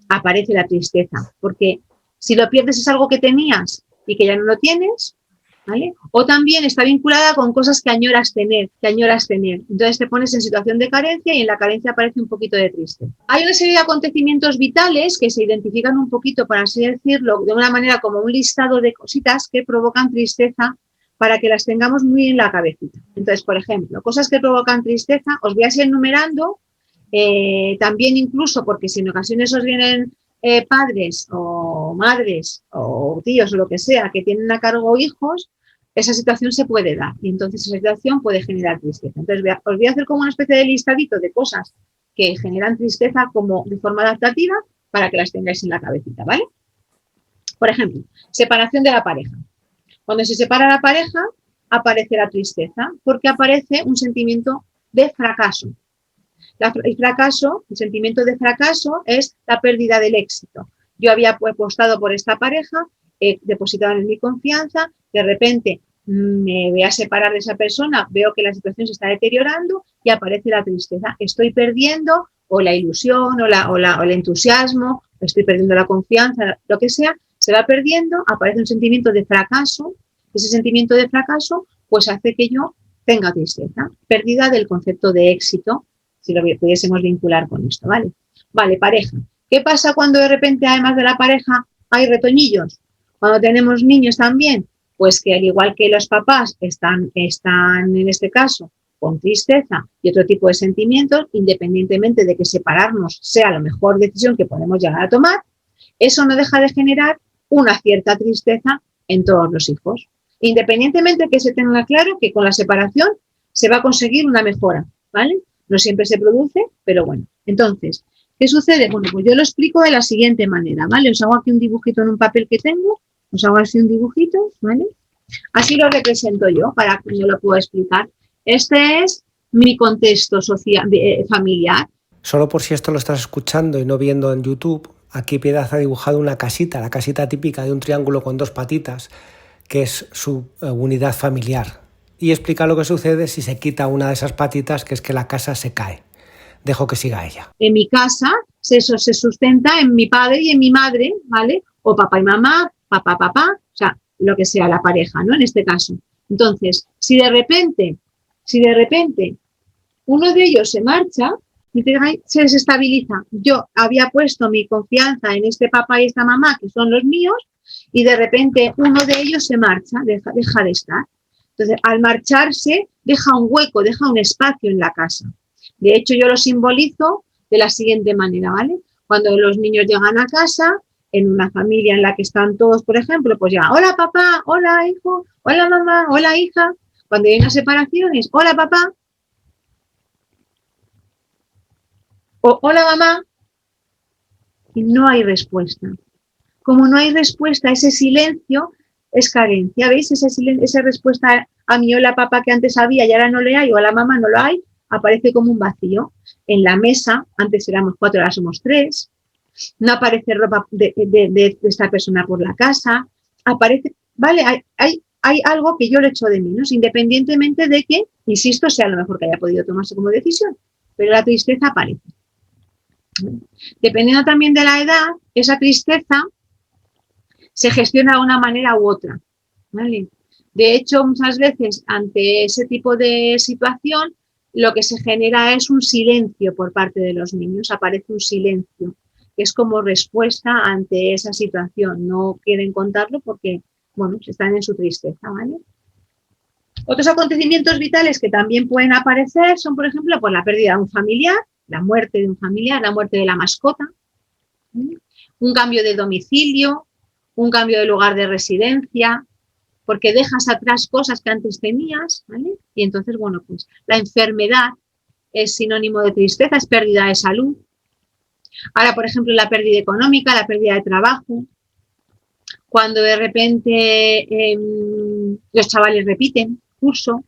Speaker 3: aparece la tristeza, porque si lo pierdes es algo que tenías y que ya no lo tienes, ¿vale? O también está vinculada con cosas que añoras tener, Entonces te pones en situación de carencia y en la carencia aparece un poquito de tristeza. Hay una serie de acontecimientos vitales que se identifican un poquito, por así decirlo, de una manera como un listado de cositas que provocan tristeza para que las tengamos muy en la cabecita. Entonces, por ejemplo, cosas que provocan tristeza, os voy a ir enumerando, también incluso porque si en ocasiones os vienen padres o madres o tíos o lo que sea que tienen a cargo hijos, esa situación se puede dar y entonces esa situación puede generar tristeza. Entonces os voy a hacer como una especie de listadito de cosas que generan tristeza como de forma adaptativa para que las tengáis en la cabecita, ¿vale? Por ejemplo, separación de la pareja. Cuando se separa la pareja aparece la tristeza porque aparece un sentimiento de fracaso. El sentimiento de fracaso es la pérdida del éxito. Yo había apostado por esta pareja, he depositado en mi confianza, de repente me voy a separar de esa persona, veo que la situación se está deteriorando y aparece la tristeza. Estoy perdiendo o la ilusión o el entusiasmo, estoy perdiendo la confianza, lo que sea, se va perdiendo, aparece un sentimiento de fracaso. Ese sentimiento de fracaso pues hace que yo tenga tristeza, pérdida del concepto de éxito, si lo pudiésemos vincular con esto, ¿vale? Vale, pareja. ¿Qué pasa cuando de repente, además de la pareja, hay retoñillos? Cuando tenemos niños también, pues que al igual que los papás están en este caso con tristeza y otro tipo de sentimientos, independientemente de que separarnos sea la mejor decisión que podemos llegar a tomar, eso no deja de generar una cierta tristeza en todos los hijos. Independientemente de que se tenga claro que con la separación se va a conseguir una mejora, ¿vale? No siempre se produce, pero bueno. Entonces, ¿qué sucede? Bueno, pues yo lo explico de la siguiente manera, ¿vale? Os hago aquí un dibujito en un papel que tengo, os hago así un dibujito, ¿vale? Así lo represento yo para que yo lo pueda explicar. Este es mi contexto social, familiar.
Speaker 1: Solo por si esto lo estás escuchando y no viendo en YouTube, aquí Piedad ha dibujado una casita, la casita típica de un triángulo con dos patitas, que es su unidad familiar. Y explica lo que sucede si se quita una de esas patitas, que es que la casa se cae. Dejo que siga ella.
Speaker 3: En mi casa, eso se sustenta en mi padre y en mi madre, ¿vale? O papá y mamá, papá, o sea, lo que sea la pareja, ¿no? En este caso. Entonces, si de repente uno de ellos se marcha, se desestabiliza. Yo había puesto mi confianza en este papá y esta mamá, que son los míos, y de repente uno de ellos se marcha, deja de estar. Entonces, al marcharse, deja un hueco, deja un espacio en la casa. De hecho, yo lo simbolizo de la siguiente manera, ¿vale? Cuando los niños llegan a casa, en una familia en la que están todos, por ejemplo, pues ya, hola papá, hola hijo, hola mamá, hola hija. Cuando hay una separación es, hola papá, o hola mamá, y no hay respuesta. Como no hay respuesta, ese silencio es carencia, ¿veis? Esa respuesta a mi hola papá que antes había y ahora no le hay, o a la mamá no lo hay, aparece como un vacío. En la mesa, antes éramos 4, ahora somos 3, no aparece ropa de esta persona por la casa, aparece, ¿vale? Hay algo que yo le echo de menos, independientemente de que, insisto, sea lo mejor que haya podido tomarse como decisión, pero la tristeza aparece. Dependiendo también de la edad, esa tristeza se gestiona de una manera u otra, ¿vale? De hecho, muchas veces ante ese tipo de situación, lo que se genera es un silencio por parte de los niños, aparece un silencio, que es como respuesta ante esa situación. No quieren contarlo porque, bueno, están en su tristeza, ¿vale? Otros acontecimientos vitales que también pueden aparecer son, por ejemplo, pues la pérdida de un familiar, la muerte de un familiar, la muerte de la mascota, ¿sí? Un cambio de domicilio, un cambio de lugar de residencia, porque dejas atrás cosas que antes tenías, ¿vale? Y entonces, bueno, pues la enfermedad es sinónimo de tristeza, es pérdida de salud. Ahora, por ejemplo, la pérdida económica, la pérdida de trabajo, cuando de repente los chavales repiten curso,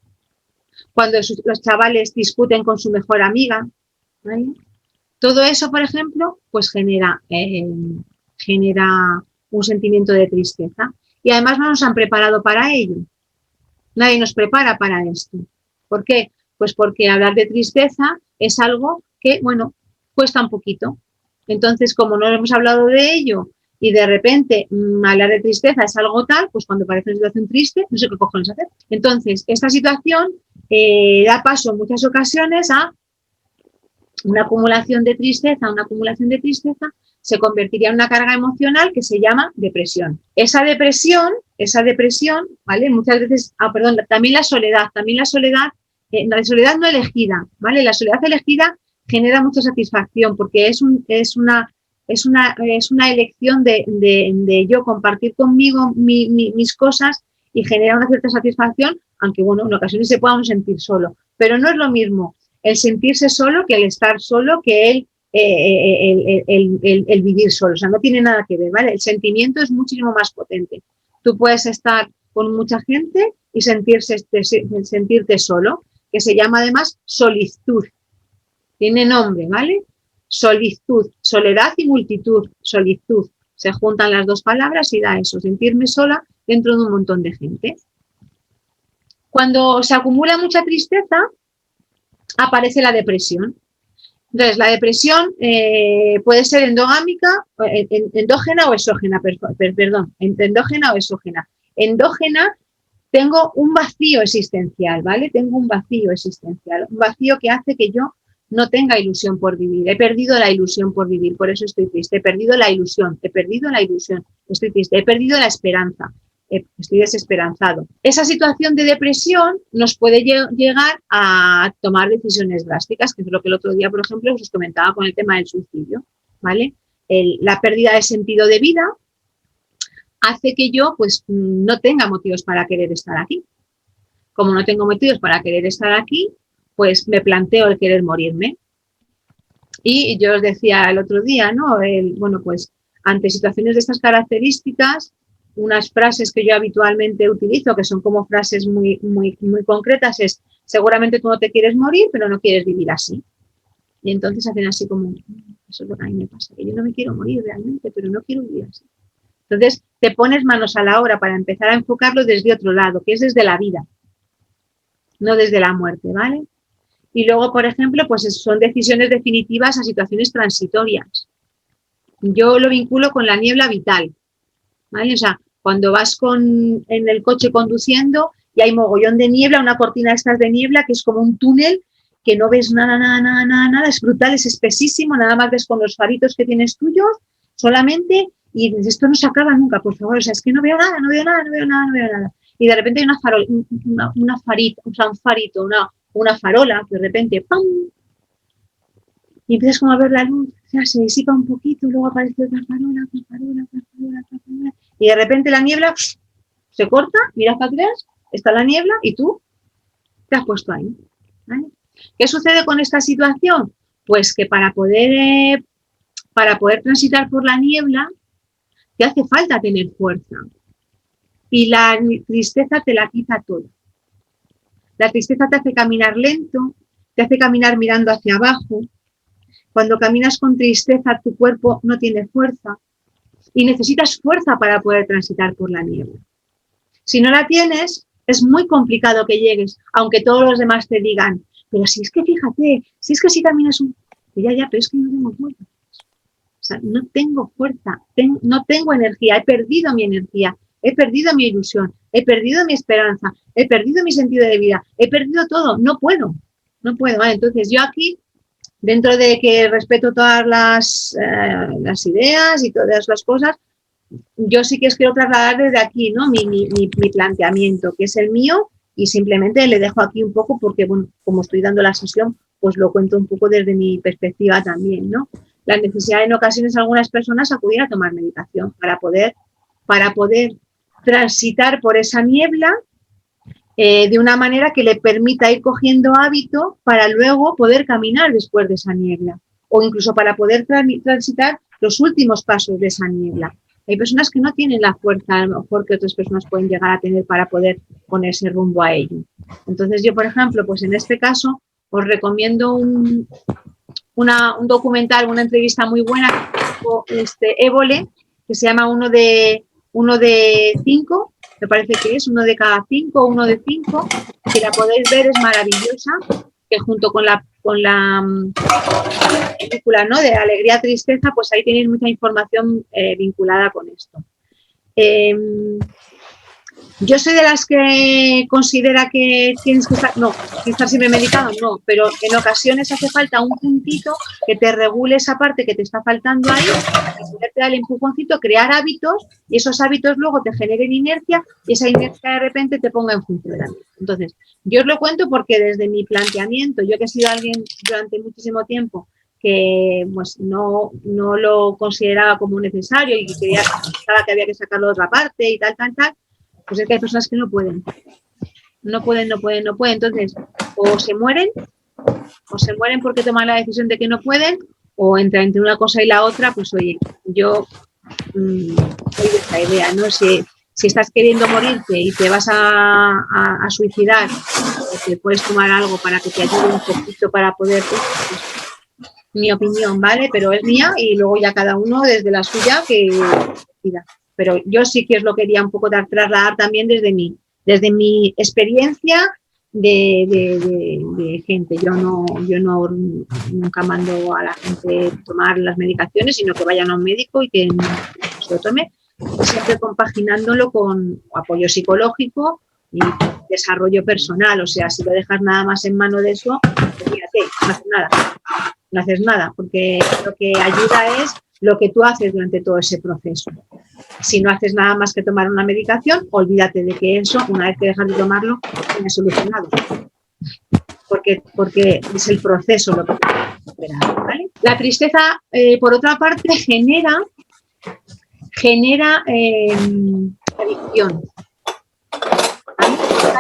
Speaker 3: cuando los chavales discuten con su mejor amiga, ¿vale? Todo eso, por ejemplo, pues genera un sentimiento de tristeza. Y además no nos han preparado para ello. Nadie nos prepara para esto. ¿Por qué? Pues porque hablar de tristeza es algo que, bueno, cuesta un poquito. Entonces, como no hemos hablado de ello y de repente hablar de tristeza es algo tal, pues cuando parece una situación triste, no sé qué cojones hacer. Entonces, esta situación da paso en muchas ocasiones a una acumulación de tristeza, se convertiría en una carga emocional que se llama depresión. Esa depresión, ¿vale? Muchas veces, también la soledad no elegida, ¿vale? La soledad elegida genera mucha satisfacción porque es una elección de yo compartir conmigo mis cosas y genera una cierta satisfacción, aunque bueno, en ocasiones se pueda sentir solo, pero no es lo mismo el sentirse solo que el estar solo, que el vivir solo. O sea, no tiene nada que ver, ¿vale? El sentimiento es muchísimo más potente. Tú puedes estar con mucha gente y sentirte solo, que se llama además solitud. Tiene nombre, ¿vale? Solitud, soledad y multitud, solitud. Se juntan las dos palabras y da eso, sentirme sola dentro de un montón de gente. Cuando se acumula mucha tristeza, aparece la depresión. Entonces, la depresión puede ser endógena o exógena, endógena o exógena. Endógena, tengo un vacío existencial, ¿vale? Tengo un vacío existencial, un vacío que hace que yo no tenga ilusión por vivir. He perdido la ilusión por vivir, por eso estoy triste. He perdido la ilusión, estoy triste. He perdido la esperanza, estoy desesperanzado. Esa situación de depresión nos puede llegar a tomar decisiones drásticas, que es lo que el otro día, por ejemplo, os comentaba con el tema del suicidio, ¿vale? La pérdida de sentido de vida hace que yo pues no tenga motivos para querer estar aquí. Como no tengo motivos para querer estar aquí, pues me planteo el querer morirme. Y yo os decía el otro día, ¿no? Bueno, pues ante situaciones de estas características, unas frases que yo habitualmente utilizo, que son como frases muy concretas, es: seguramente tú no te quieres morir, pero no quieres vivir así. Y entonces hacen así como, eso es lo que a mí me pasa, que yo no me quiero morir realmente, pero no quiero vivir así. Entonces te pones manos a la obra para empezar a enfocarlo desde otro lado, que es desde la vida, no desde la muerte, ¿vale? Y luego, por ejemplo, pues son decisiones definitivas a situaciones transitorias. Yo lo vinculo con la niebla vital, ¿vale? O sea, cuando vas en el coche conduciendo y hay mogollón de niebla, una cortina de estas de niebla que es como un túnel que no ves nada, es brutal, es espesísimo, nada más ves con los faritos que tienes tuyos solamente, y dices, esto no se acaba nunca, por favor, o sea, es que no veo nada. Y de repente hay una farola, que de repente, ¡pam! Y empiezas como a ver la luz, o sea, se disipa un poquito, luego aparece otra farola, y de repente la niebla se corta, miras para atrás, está la niebla y tú te has puesto ahí, ¿vale? ¿Qué sucede con esta situación? Pues que para poder transitar por la niebla te hace falta tener fuerza, y la tristeza te la quita todo. La tristeza te hace caminar lento, te hace caminar mirando hacia abajo. Cuando caminas con tristeza, tu cuerpo no tiene fuerza y necesitas fuerza para poder transitar por la niebla. Si no la tienes, es muy complicado que llegues, aunque todos los demás te digan, pero si es que fíjate, si es que si caminas ya, pero es que no tengo fuerza. O sea, no tengo fuerza, no tengo energía, he perdido mi energía, he perdido mi ilusión, he perdido mi esperanza, he perdido mi sentido de vida, he perdido todo, no puedo, ¿vale? Entonces yo aquí, dentro de que respeto todas las ideas y todas las cosas, yo sí que os quiero trasladar desde aquí, ¿no? Mi planteamiento, que es el mío, y simplemente le dejo aquí un poco porque, bueno, como estoy dando la sesión, pues lo cuento un poco desde mi perspectiva también, ¿no? La necesidad en ocasiones algunas personas acudir a tomar medicación para poder transitar por esa niebla de una manera que le permita ir cogiendo hábito para luego poder caminar después de esa niebla, o incluso para poder transitar los últimos pasos de esa niebla. Hay personas que no tienen la fuerza, a lo mejor, que otras personas pueden llegar a tener para poder ponerse rumbo a ello. Entonces yo, por ejemplo, pues en este caso os recomiendo un documental, una entrevista muy buena, Évole, que se llama Uno de cinco, me parece que es uno de cada cinco, uno de cinco, que la podéis ver, es maravillosa, que junto con la película, ¿no?, de Alegría, Tristeza, pues ahí tenéis mucha información vinculada con esto. Yo soy de las que considera que tienes que estar siempre medicado, no, pero en ocasiones hace falta un puntito que te regule esa parte que te está faltando ahí, te da el empujoncito, crear hábitos, y esos hábitos luego te generen inercia, y esa inercia de repente te ponga en funcionamiento. Entonces, yo os lo cuento porque desde mi planteamiento, yo que he sido alguien durante muchísimo tiempo que pues no lo consideraba como necesario y que pensaba que había que sacarlo de otra parte y tal, pues es que hay personas que no pueden. Entonces, o se mueren porque toman la decisión de que no pueden, o entre una cosa y la otra, pues oye, yo soy de esta idea, ¿no? Si estás queriendo morirte y te vas a suicidar, o te puedes tomar algo para que te ayude un poquito para poder, pues, mi opinión, ¿vale? Pero es mía, y luego ya cada uno desde la suya que decida. Pero yo sí que os lo quería un poco trasladar también desde mi desde mi experiencia de gente. Yo nunca mando a la gente tomar las medicaciones, sino que vayan a un médico y que se lo tome, siempre compaginándolo con apoyo psicológico y desarrollo personal. O sea, si lo dejas nada más en mano de eso, fíjate, no haces nada. No haces nada, porque lo que ayuda es lo que tú haces durante todo ese proceso. Si no haces nada más que tomar una medicación, olvídate de que eso, una vez que dejas de tomarlo, tienes solucionado. Porque es el proceso lo que te espera, ¿vale? La tristeza, por otra parte, genera adicción.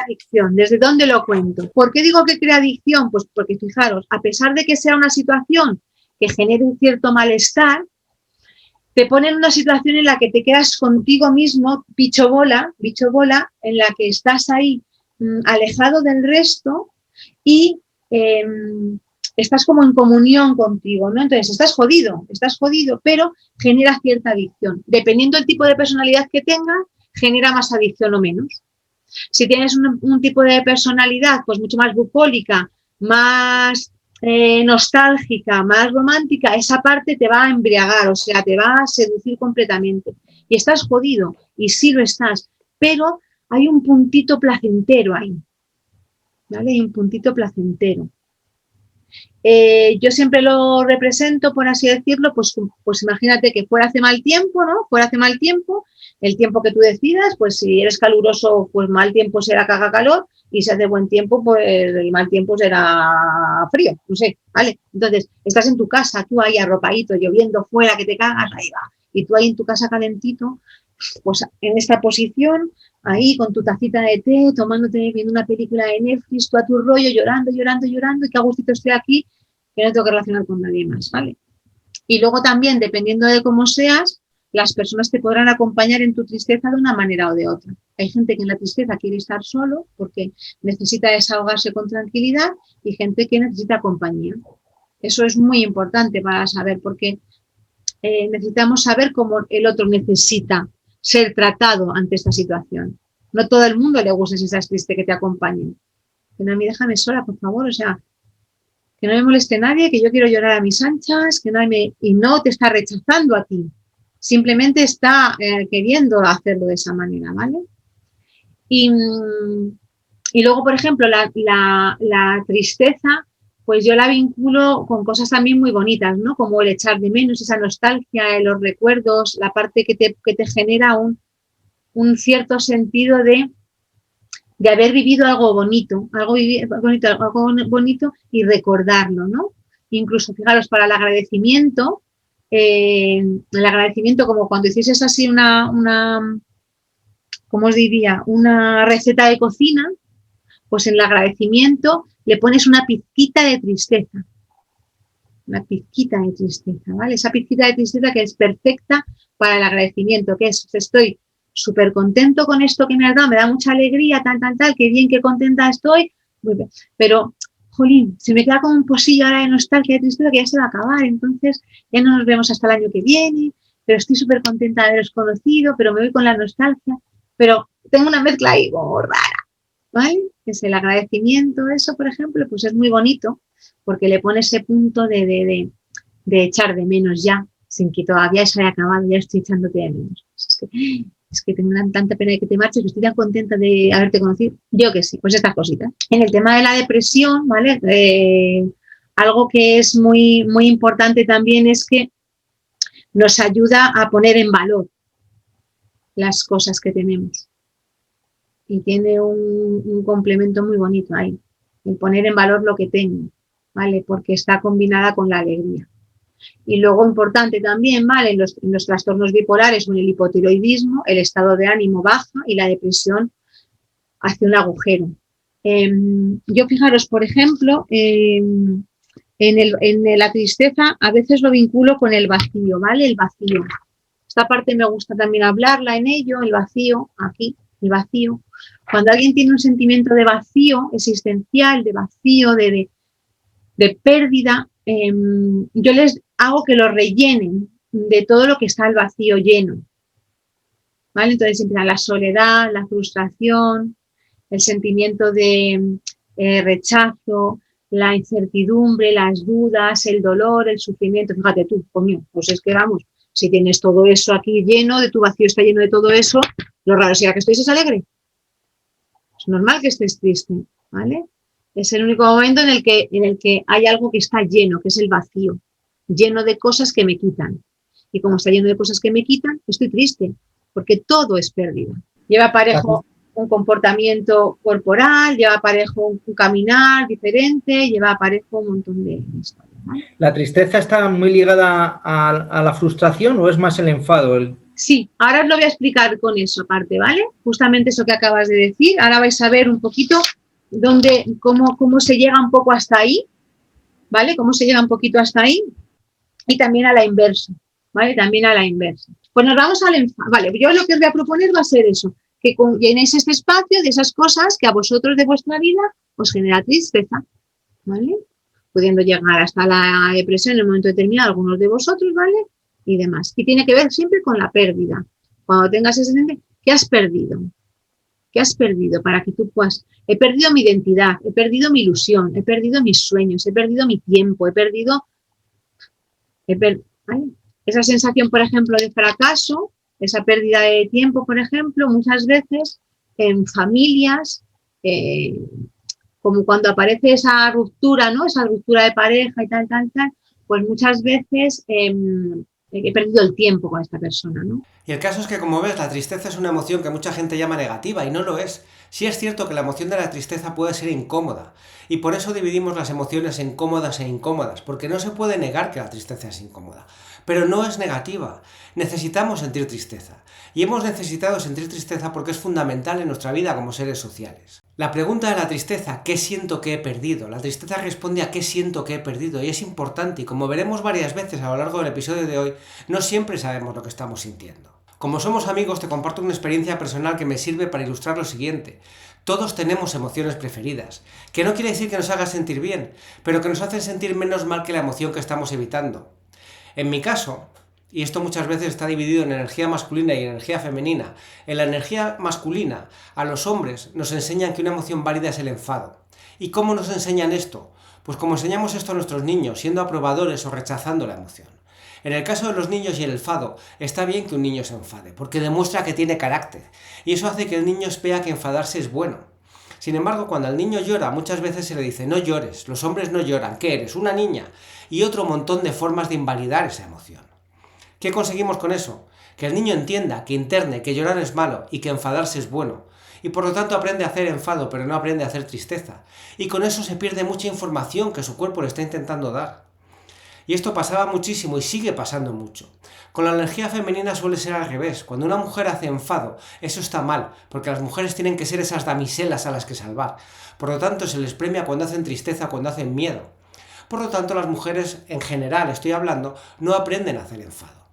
Speaker 3: Adicción. ¿Desde dónde lo cuento? ¿Por qué digo que crea adicción? Pues porque, fijaros, a pesar de que sea una situación que genere un cierto malestar, te pone en una situación en la que te quedas contigo mismo, bicho bola, en la que estás ahí alejado del resto y estás como en comunión contigo, ¿no? Entonces estás jodido, pero genera cierta adicción. Dependiendo del tipo de personalidad que tengas, genera más adicción o menos. Si tienes un tipo de personalidad pues mucho más bucólica, más nostálgica, más romántica, esa parte te va a embriagar, o sea, te va a seducir completamente. Y estás jodido, y sí lo estás, pero hay un puntito placentero ahí, ¿vale? Hay un puntito placentero. Yo siempre lo represento, por así decirlo, pues imagínate que fuera hace mal tiempo, ¿no? Fuera hace mal tiempo, el tiempo que tú decidas, pues si eres caluroso, pues mal tiempo será que haga calor, y si hace buen tiempo, pues el mal tiempo será frío, no sé, ¿vale? Entonces, estás en tu casa, tú ahí arropadito, lloviendo fuera, que te cagas, ahí va, y tú ahí en tu casa calentito, pues en esta posición, ahí con tu tacita de té, tomándote, viendo una película de Netflix, tú a tu rollo, llorando, y qué a gustito estoy aquí, que no tengo que relacionar con nadie más, ¿vale? Y luego también, dependiendo de cómo seas, las personas te podrán acompañar en tu tristeza de una manera o de otra. Hay gente que en la tristeza quiere estar solo porque necesita desahogarse con tranquilidad y gente que necesita compañía. Eso es muy importante para saber, porque necesitamos saber cómo el otro necesita ser tratado ante esta situación. No todo el mundo le gusta si estás triste que te acompañen. Pero a mí déjame sola, por favor, o sea, que no me moleste nadie, que yo quiero llorar a mis anchas, que y no te está rechazando a ti, simplemente está queriendo hacerlo de esa manera, ¿vale? Y luego, por ejemplo, la tristeza, pues yo la vinculo con cosas también muy bonitas, ¿no? Como el echar de menos, esa nostalgia, los recuerdos, la parte que te genera un cierto sentido de haber vivido algo bonito, algo bonito y recordarlo, ¿no? Incluso, fijaros, para el agradecimiento como cuando hicieses así ¿cómo os diría? Una receta de cocina, pues en el agradecimiento le pones una pizquita de tristeza. Una pizquita de tristeza, ¿vale? Esa pizquita de tristeza que es perfecta para el agradecimiento, que es, estoy súper contento con esto que me has dado, me da mucha alegría, tal, qué bien, qué contenta estoy, pero, jolín, se me queda como un posillo ahora de nostalgia, de tristeza que ya se va a acabar, entonces ya no nos vemos hasta el año que viene, pero estoy súper contenta de haberos conocido, pero me voy con la nostalgia, pero tengo una mezcla ahí como rara, ¿vale? Que es el agradecimiento, eso, por ejemplo, pues es muy bonito, porque le pone ese punto de echar de menos ya, sin que todavía se haya acabado, ya estoy echándote de menos. Es que tengo tanta pena de que te marches, que estoy tan contenta de haberte conocido. Yo que sí, pues estas cositas. En el tema de la depresión, ¿vale? Algo que es muy, muy importante también es que nos ayuda a poner en valor las cosas que tenemos. Y tiene un complemento muy bonito ahí, el poner en valor lo que tengo, ¿vale? Porque está combinada con la alegría. Y luego importante también, ¿vale? En los trastornos bipolares o en el hipotiroidismo, el estado de ánimo baja y la depresión hace un agujero. Yo fijaros, por ejemplo, en la tristeza a veces lo vinculo con el vacío, ¿vale? El vacío. Esta parte me gusta también hablarla en ello, el vacío, aquí, el vacío. Cuando alguien tiene un sentimiento de vacío existencial, de vacío, de pérdida, yo les hago que lo rellenen de todo lo que está el vacío lleno, ¿vale? Entonces empieza la soledad, la frustración, el sentimiento de rechazo, la incertidumbre, las dudas, el dolor, el sufrimiento. Fíjate tú, coño, pues es que vamos, si tienes todo eso aquí lleno, de tu vacío está lleno de todo eso, lo raro sería que estés alegre. Es normal que estés triste, ¿vale? Es el único momento en el que hay algo que está lleno, que es el vacío, lleno de cosas que me quitan. Y como está lleno de cosas que me quitan, estoy triste, porque todo es pérdida. Lleva parejo un comportamiento corporal, lleva parejo un caminar diferente, lleva parejo un montón de historias, ¿vale?
Speaker 4: ¿La tristeza está muy ligada a la frustración o es más el enfado?
Speaker 3: Sí, ahora os lo voy a explicar con eso aparte, ¿vale? Justamente eso que acabas de decir. Ahora vais a ver un poquito cómo se llega un poco hasta ahí, ¿vale? Cómo se llega un poquito hasta ahí y también a la inversa, ¿vale? También a la inversa. Pues nos vamos al enfado. Vale, yo lo que os voy a proponer va a ser eso, que llenéis este espacio de esas cosas que a vosotros de vuestra vida os genera tristeza, ¿vale? Pudiendo llegar hasta la depresión en un momento determinado, algunos de vosotros, ¿vale? Y demás. Y tiene que ver siempre con la pérdida. Cuando tengas ese sentido, ¿qué has perdido? ¿Qué has perdido para que tú puedas? He perdido mi identidad, he perdido mi ilusión, he perdido mis sueños, he perdido mi tiempo, ¿vale? Esa sensación, por ejemplo, de fracaso, esa pérdida de tiempo, por ejemplo, muchas veces en familias, como cuando aparece esa ruptura, ¿no? Esa ruptura de pareja y tal, pues muchas veces he perdido el tiempo con esta persona, ¿no?
Speaker 5: Y el caso es que, como ves, la tristeza es una emoción que mucha gente llama negativa y no lo es. Sí es cierto que la emoción de la tristeza puede ser incómoda y por eso dividimos las emociones en cómodas e incómodas, porque no se puede negar que la tristeza es incómoda, pero no es negativa. Necesitamos sentir tristeza y hemos necesitado sentir tristeza porque es fundamental en nuestra vida como seres sociales. La pregunta de la tristeza, ¿qué siento que he perdido? La tristeza responde a ¿qué siento que he perdido? Y es importante, y como veremos varias veces a lo largo del episodio de hoy, no siempre sabemos lo que estamos sintiendo. Como somos amigos, te comparto una experiencia personal que me sirve para ilustrar lo siguiente. Todos tenemos emociones preferidas, que no quiere decir que nos haga sentir bien, pero que nos hacen sentir menos mal que la emoción que estamos evitando. En mi caso, y esto muchas veces está dividido en energía masculina y energía femenina, en la energía masculina, a los hombres nos enseñan que una emoción válida es el enfado. ¿Y cómo nos enseñan esto? Pues como enseñamos esto a nuestros niños, siendo aprobadores o rechazando la emoción. En el caso de los niños y el enfado, está bien que un niño se enfade, porque demuestra que tiene carácter, y eso hace que el niño vea que enfadarse es bueno. Sin embargo, cuando el niño llora, muchas veces se le dice, no llores, los hombres no lloran, ¿qué eres? ¿Una niña? Y otro montón de formas de invalidar esa emoción. ¿Qué conseguimos con eso? Que el niño entienda, que interne, que llorar es malo y que enfadarse es bueno. Y por lo tanto aprende a hacer enfado, pero no aprende a hacer tristeza. Y con eso se pierde mucha información que su cuerpo le está intentando dar. Y esto pasaba muchísimo y sigue pasando mucho. Con la energía femenina suele ser al revés. Cuando una mujer hace enfado, eso está mal, porque las mujeres tienen que ser esas damiselas a las que salvar. Por lo tanto, se les premia cuando hacen tristeza, cuando hacen miedo. Por lo tanto, las mujeres, en general, estoy hablando, no aprenden a hacer enfado.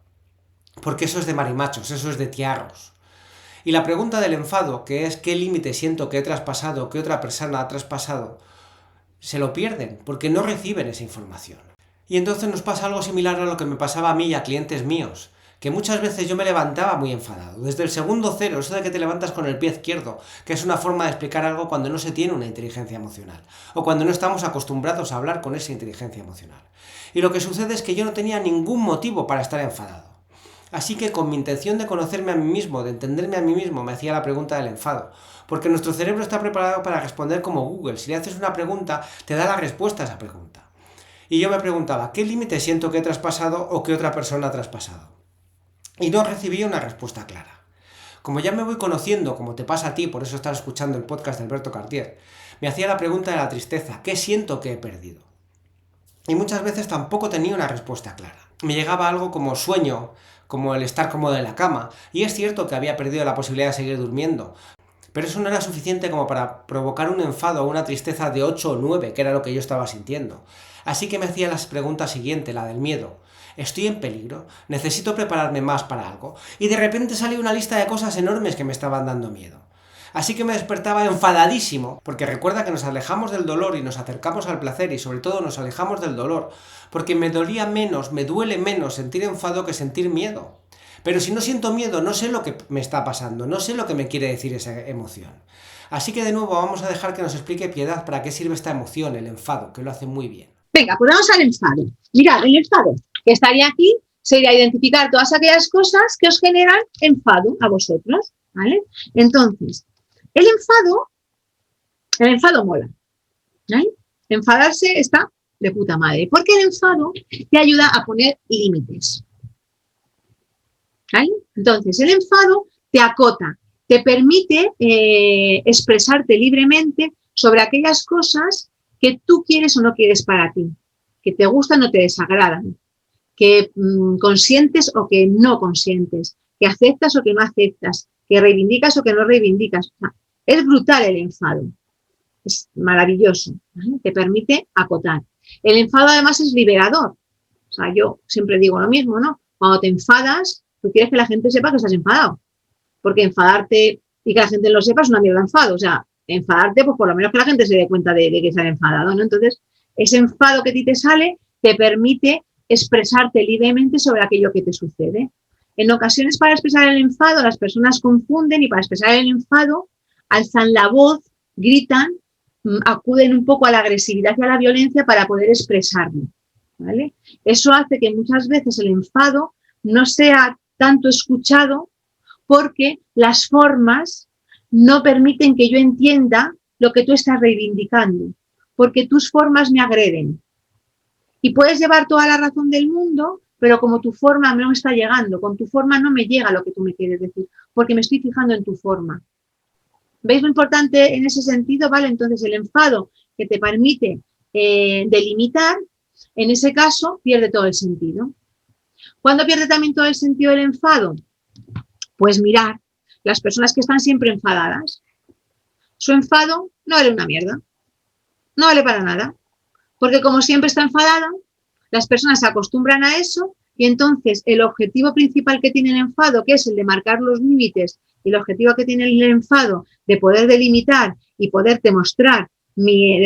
Speaker 5: Porque eso es de marimachos, eso es de tiarros. Y la pregunta del enfado, que es ¿qué límite siento que he traspasado, que otra persona ha traspasado? Se lo pierden, porque no reciben esa información. Y entonces nos pasa algo similar a lo que me pasaba a mí y a clientes míos, que muchas veces yo me levantaba muy enfadado. Desde el segundo cero, eso de que te levantas con el pie izquierdo, que es una forma de explicar algo cuando no se tiene una inteligencia emocional, o cuando no estamos acostumbrados a hablar con esa inteligencia emocional. Y lo que sucede es que yo no tenía ningún motivo para estar enfadado. Así que con mi intención de conocerme a mí mismo, de entenderme a mí mismo, me hacía la pregunta del enfado. Porque nuestro cerebro está preparado para responder como Google. Si le haces una pregunta, te da la respuesta a esa pregunta. Y yo me preguntaba, ¿qué límite siento que he traspasado o que otra persona ha traspasado? Y no recibí una respuesta clara. Como ya me voy conociendo, como te pasa a ti, por eso estás escuchando el podcast de Alberto Cartier, me hacía la pregunta de la tristeza, ¿qué siento que he perdido? Y muchas veces tampoco tenía una respuesta clara. Me llegaba algo como sueño, como el estar cómodo en la cama, y es cierto que había perdido la posibilidad de seguir durmiendo, pero eso no era suficiente como para provocar un enfado o una tristeza de 8 o 9, que era lo que yo estaba sintiendo. Así que me hacía la pregunta siguiente, la del miedo. ¿Estoy en peligro? ¿Necesito prepararme más para algo? Y de repente salió una lista de cosas enormes que me estaban dando miedo. Así que me despertaba enfadadísimo, porque recuerda que nos alejamos del dolor y nos acercamos al placer y sobre todo nos alejamos del dolor, porque me dolía menos, me duele menos sentir enfado que sentir miedo. Pero si no siento miedo, no sé lo que me está pasando, no sé lo que me quiere decir esa emoción. Así que de nuevo vamos a dejar que nos explique Piedad para qué sirve esta emoción, el enfado, que lo hace muy bien.
Speaker 3: Venga, pues vamos al enfado. Mirad, el enfado que estaría aquí sería identificar todas aquellas cosas que os generan enfado a vosotros, ¿vale? Entonces, el enfado mola, ¿vale? Enfadarse está de puta madre, porque el enfado te ayuda a poner límites, ¿vale? Entonces, el enfado te acota, te permite expresarte libremente sobre aquellas cosas que tú quieres o no quieres para ti, que te gustan o te desagradan, que consientes o que no consientes, que aceptas o que no aceptas, que reivindicas o que no reivindicas. O sea, es brutal el enfado, es maravilloso, ¿vale? Te permite acotar. El enfado además es liberador. O sea, yo siempre digo lo mismo, ¿no? Cuando te enfadas, tú quieres que la gente sepa que estás enfadado, porque enfadarte y que la gente lo sepa es una mierda de enfado. O sea, enfadarte, pues por lo menos que la gente se dé cuenta de que estás enfadado, ¿no? Entonces, ese enfado que a ti te sale te permite expresarte libremente sobre aquello que te sucede. En ocasiones, para expresar el enfado, las personas confunden y para expresar el enfado alzan la voz, gritan, acuden un poco a la agresividad y a la violencia para poder expresarlo, ¿vale? Eso hace que muchas veces el enfado no sea tanto escuchado porque las formas no permiten que yo entienda lo que tú estás reivindicando, porque tus formas me agreden. Y puedes llevar toda la razón del mundo, pero como tu forma no me está llegando, con tu forma no me llega lo que tú me quieres decir, porque me estoy fijando en tu forma. ¿Veis lo importante en ese sentido? ¿Vale? Entonces el enfado que te permite delimitar, en ese caso pierde todo el sentido. ¿Cuándo pierde también todo el sentido el enfado? Pues mirar, las personas que están siempre enfadadas, su enfado no vale una mierda, no vale para nada. Porque como siempre está enfadada, las personas se acostumbran a eso y entonces el objetivo principal que tiene el enfado, que es el de marcar los límites, y el objetivo que tiene el enfado de poder delimitar y poderte mostrar mi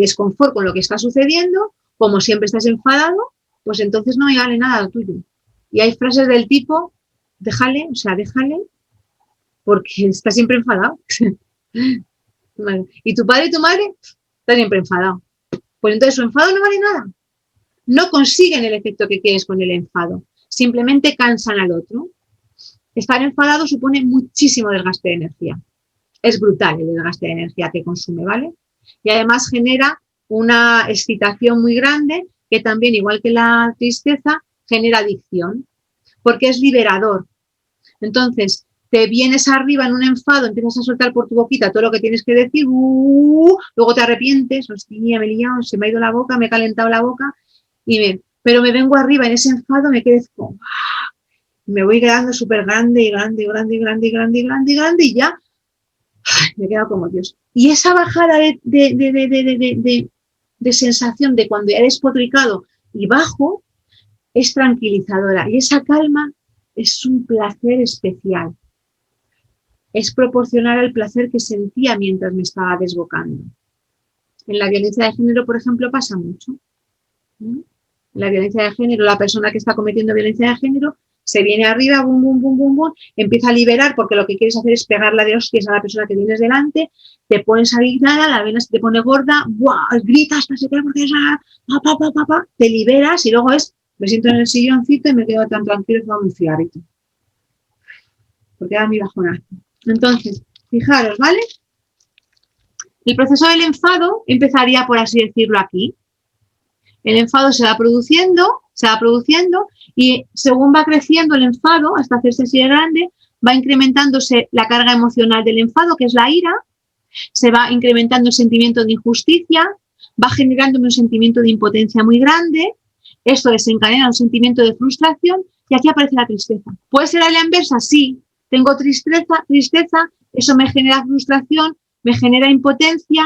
Speaker 3: desconfort con lo que está sucediendo, como siempre estás enfadado, pues entonces no me vale nada lo tuyo. Y hay frases del tipo, déjale, porque está siempre enfadado. Vale. Y tu padre y tu madre están siempre enfadados. Pues entonces su enfado no vale nada. No consiguen el efecto que quieres con el enfado. Simplemente cansan al otro. Estar enfadado supone muchísimo desgaste de energía. Es brutal el desgaste de energía que consume, ¿vale? Y además genera una excitación muy grande que también, igual que la tristeza, genera adicción, porque es liberador. Entonces, te vienes arriba en un enfado, empiezas a soltar por tu boquita todo lo que tienes que decir, luego te arrepientes, hostia, me he liado, se me ha ido la boca, me he calentado la boca, pero me vengo arriba en ese enfado, me crezco, me voy quedando súper grande y grande y ya me he quedado como Dios. Y esa bajada de sensación de cuando ya eres despotricado y bajo es tranquilizadora y esa calma es un placer especial. Es proporcional al placer que sentía mientras me estaba desbocando. En la violencia de género, por ejemplo, pasa mucho. En la violencia de género, la persona que está cometiendo violencia de género se viene arriba, bum, bum, bum, bum, bum, empieza a liberar porque lo que quieres hacer es pegarla de hostias a la persona que tienes delante, te pones a gritar, la vena se te pone gorda, ¡buah! Gritas, no sé qué, porque te liberas y luego me siento en el silloncito y me quedo tan tranquilo como un cigarrito. Porque era mi bajonazo. Entonces, fijaros, ¿vale? El proceso del enfado empezaría, por así decirlo, aquí. El enfado se va produciendo y según va creciendo el enfado, hasta hacerse así de grande, va incrementándose la carga emocional del enfado, que es la ira, se va incrementando el sentimiento de injusticia, va generándome un sentimiento de impotencia muy grande, esto desencadena un sentimiento de frustración y aquí aparece la tristeza. ¿Puede ser a la inversa? Sí. Tengo tristeza, eso me genera frustración, me genera impotencia,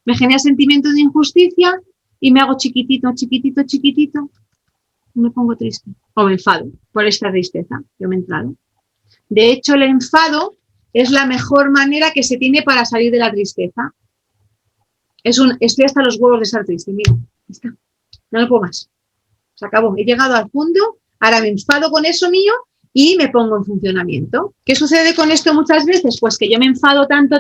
Speaker 3: me genera sentimiento de injusticia y me hago chiquitito, y me pongo triste. O me enfado por esta tristeza que me he entrado. De hecho, el enfado es la mejor manera que se tiene para salir de la tristeza. Estoy hasta los huevos de estar triste, mira, está. No lo puedo más. Se acabó. He llegado al fondo, ahora me enfado con eso mío y me pongo en funcionamiento. ¿Qué sucede con esto muchas veces? Pues que yo me enfado tanto,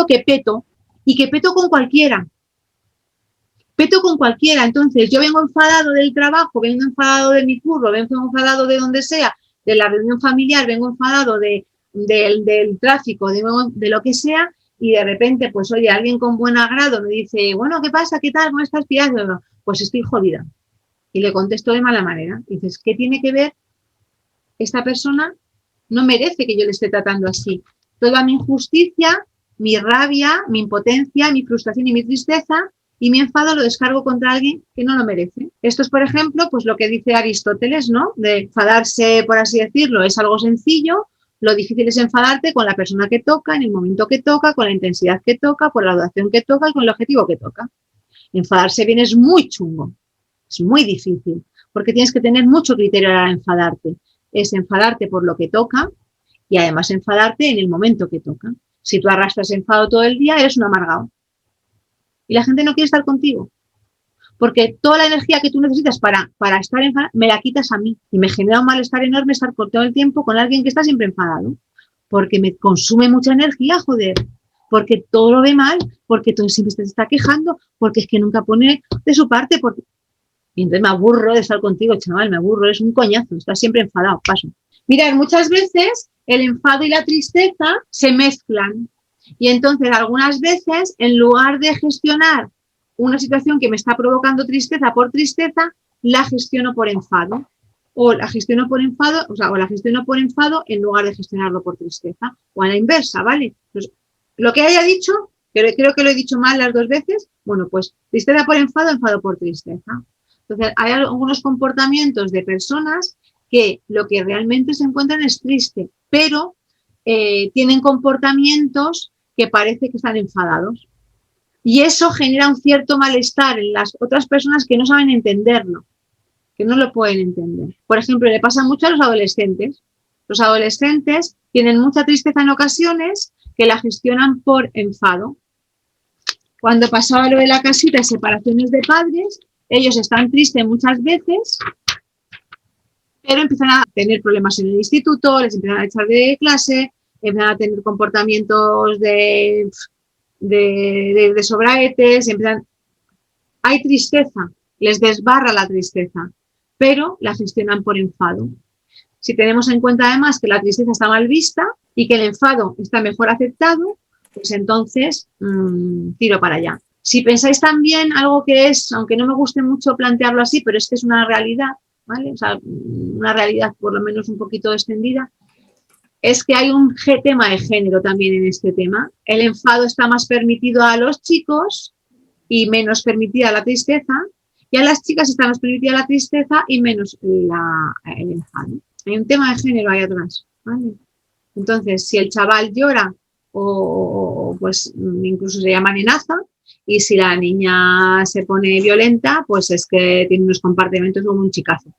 Speaker 3: que peto, y que peto con cualquiera. Peto con cualquiera. Entonces yo vengo enfadado del trabajo, vengo enfadado de mi curro, vengo enfadado de donde sea, de la reunión familiar, vengo enfadado del tráfico, de lo que sea, y de repente, pues oye, alguien con buen agrado me dice, bueno, ¿qué pasa? ¿Qué tal? ¿Cómo estás? Pues estoy jodida. Y le contesto de mala manera. Y dices, ¿qué tiene que ver? Esta persona no merece que yo le esté tratando así. Toda mi injusticia, mi rabia, mi impotencia, mi frustración y mi tristeza y mi enfado lo descargo contra alguien que no lo merece. Esto es, por ejemplo, pues lo que dice Aristóteles, ¿no? De enfadarse, por así decirlo, es algo sencillo. Lo difícil es enfadarte con la persona que toca, en el momento que toca, con la intensidad que toca, por la duración que toca y con el objetivo que toca. Enfadarse bien es muy chungo, es muy difícil, porque tienes que tener mucho criterio para enfadarte. Es enfadarte por lo que toca y además enfadarte en el momento que toca. Si tú arrastras enfado todo el día, eres un amargado. Y la gente no quiere estar contigo. Porque toda la energía que tú necesitas para estar enfadado, me la quitas a mí. Y me genera un malestar enorme estar por todo el tiempo con alguien que está siempre enfadado. Porque me consume mucha energía, joder. Porque todo lo ve mal, porque todo siempre se está quejando, porque es que nunca pone de su parte. Y entonces me aburro de estar contigo, chaval, me aburro, eres un coñazo, estás siempre enfadado, paso. Mirad, muchas veces el enfado y la tristeza se mezclan. Y entonces algunas veces, en lugar de gestionar una situación que me está provocando tristeza por tristeza, la gestiono por enfado. O la gestiono por enfado, o la gestiono por enfado en lugar de gestionarlo por tristeza. O a la inversa, ¿vale? Entonces, lo que haya dicho, pero creo que lo he dicho mal las dos veces, bueno, pues tristeza por enfado, enfado por tristeza. Entonces, hay algunos comportamientos de personas que lo que realmente se encuentran es triste, pero tienen comportamientos que parece que están enfadados. Y eso genera un cierto malestar en las otras personas que no saben entenderlo, que no lo pueden entender. Por ejemplo, le pasa mucho a los adolescentes. Los adolescentes tienen mucha tristeza en ocasiones que la gestionan por enfado. Cuando pasaba lo de la casita de separaciones de padres, ellos están tristes muchas veces, pero empiezan a tener problemas en el instituto, les empiezan a echar de clase, empiezan a tener comportamientos de sobraetes, hay tristeza, les desbarra la tristeza, pero la gestionan por enfado. Si tenemos en cuenta además que la tristeza está mal vista y que el enfado está mejor aceptado, pues entonces tiro para allá. Si pensáis también algo que es, aunque no me guste mucho plantearlo así, pero es que es una realidad, ¿vale? O sea, una realidad por lo menos un poquito extendida, es que hay un tema de género también en este tema. El enfado está más permitido a los chicos y menos permitida la tristeza, y a las chicas está más permitida la tristeza y menos el enfado. Hay un tema de género ahí atrás, ¿vale? Entonces, si el chaval llora o pues incluso se llama nenaza, y si la niña se pone violenta, pues es que tiene unos comportamientos como un chicazo.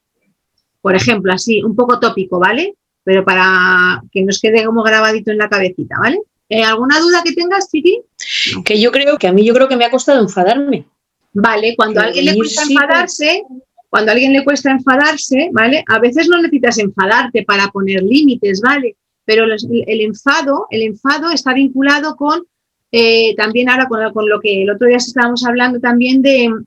Speaker 3: Por ejemplo, así, un poco tópico, ¿vale? Pero para que nos quede como grabadito en la cabecita, ¿vale? ¿Alguna duda que tengas, Chiqui?
Speaker 6: Que yo creo que me ha costado enfadarme.
Speaker 3: Vale, cuando a alguien le cuesta enfadarse, ¿vale? A veces no necesitas enfadarte para poner límites, ¿vale? Pero el enfado está vinculado con también ahora con lo que el otro día estábamos hablando también del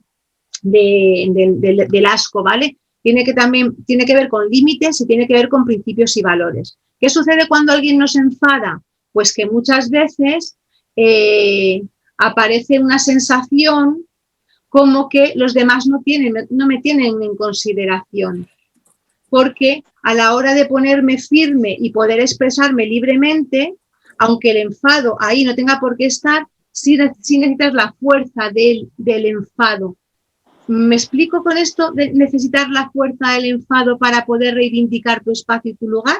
Speaker 3: asco, ¿vale? Tiene que ver con límites y tiene que ver con principios y valores. ¿Qué sucede cuando alguien nos enfada? Pues que muchas veces aparece una sensación como que los demás no me tienen en consideración. Porque a la hora de ponerme firme y poder expresarme libremente, aunque el enfado ahí no tenga por qué estar, sí necesitas la fuerza del enfado. ¿Me explico con esto de necesitar la fuerza del enfado para poder reivindicar tu espacio y tu lugar?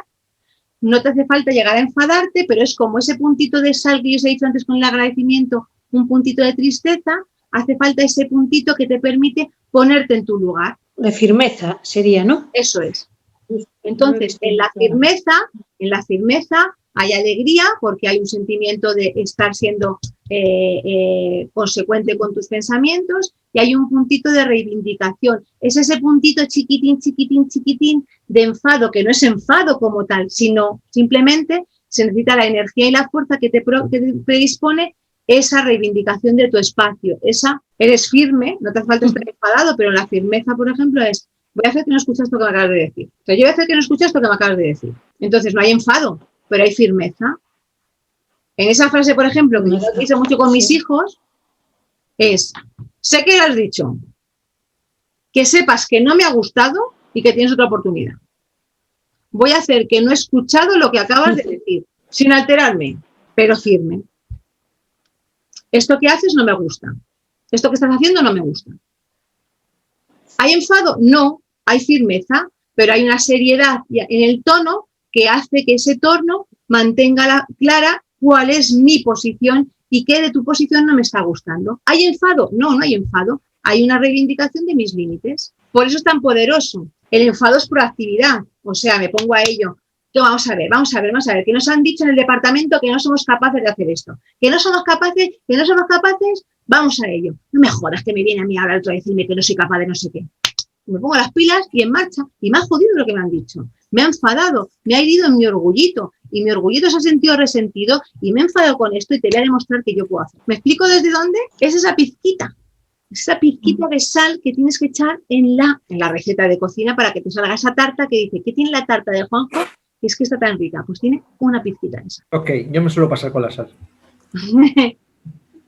Speaker 3: No te hace falta llegar a enfadarte, pero es como ese puntito de sal que yo os he dicho antes con el agradecimiento, un puntito de tristeza, hace falta ese puntito que te permite ponerte en tu lugar.
Speaker 6: De firmeza sería, ¿no?
Speaker 3: Eso es. Entonces, en la firmeza hay alegría porque hay un sentimiento de estar siendo consecuente con tus pensamientos, y hay un puntito de reivindicación. Es ese puntito chiquitín, chiquitín, chiquitín de enfado, que no es enfado como tal, sino simplemente se necesita la energía y la fuerza que te predispone esa reivindicación de tu espacio. Eres firme, no te hace falta estar enfadado, pero la firmeza, por ejemplo, es voy a hacer que no escuchas esto que me acabas de decir. O sea, yo voy a hacer que no escuchas esto que me acabas de decir. Entonces no hay enfado, pero hay firmeza. En esa frase, por ejemplo, que yo utilizo mucho con mis hijos, es, sé que lo has dicho, que sepas que no me ha gustado y que tienes otra oportunidad. Voy a hacer que no he escuchado lo que acabas de decir, sin alterarme, pero firme. Esto que haces no me gusta. Esto que estás haciendo no me gusta. ¿Hay enfado? No, hay firmeza, pero hay una seriedad en el tono que hace que ese tono mantenga clara cuál es mi posición y qué de tu posición no me está gustando. ¿Hay enfado? No, no hay enfado. Hay una reivindicación de mis límites. Por eso es tan poderoso. El enfado es proactividad. O sea, me pongo a ello. Vamos a ver, que nos han dicho en el departamento que no somos capaces de hacer esto. Que no somos capaces, vamos a ello. No me jodas que me viene a mí ahora otro a decirme que no soy capaz de no sé qué. Me pongo las pilas y en marcha. Y me ha jodido lo que me han dicho. Me ha enfadado, me ha herido en mi orgullito. Y mi orgullito se ha sentido resentido y me he enfadado con esto y te voy a demostrar que yo puedo hacer. ¿Me explico desde dónde? Es esa pizquita de sal que tienes que echar en la receta de cocina para que te salga esa tarta que dice, ¿qué tiene la tarta de Juanjo? Es que está tan rica, pues tiene una pizquita de sal.
Speaker 4: Ok, yo me suelo pasar con la sal.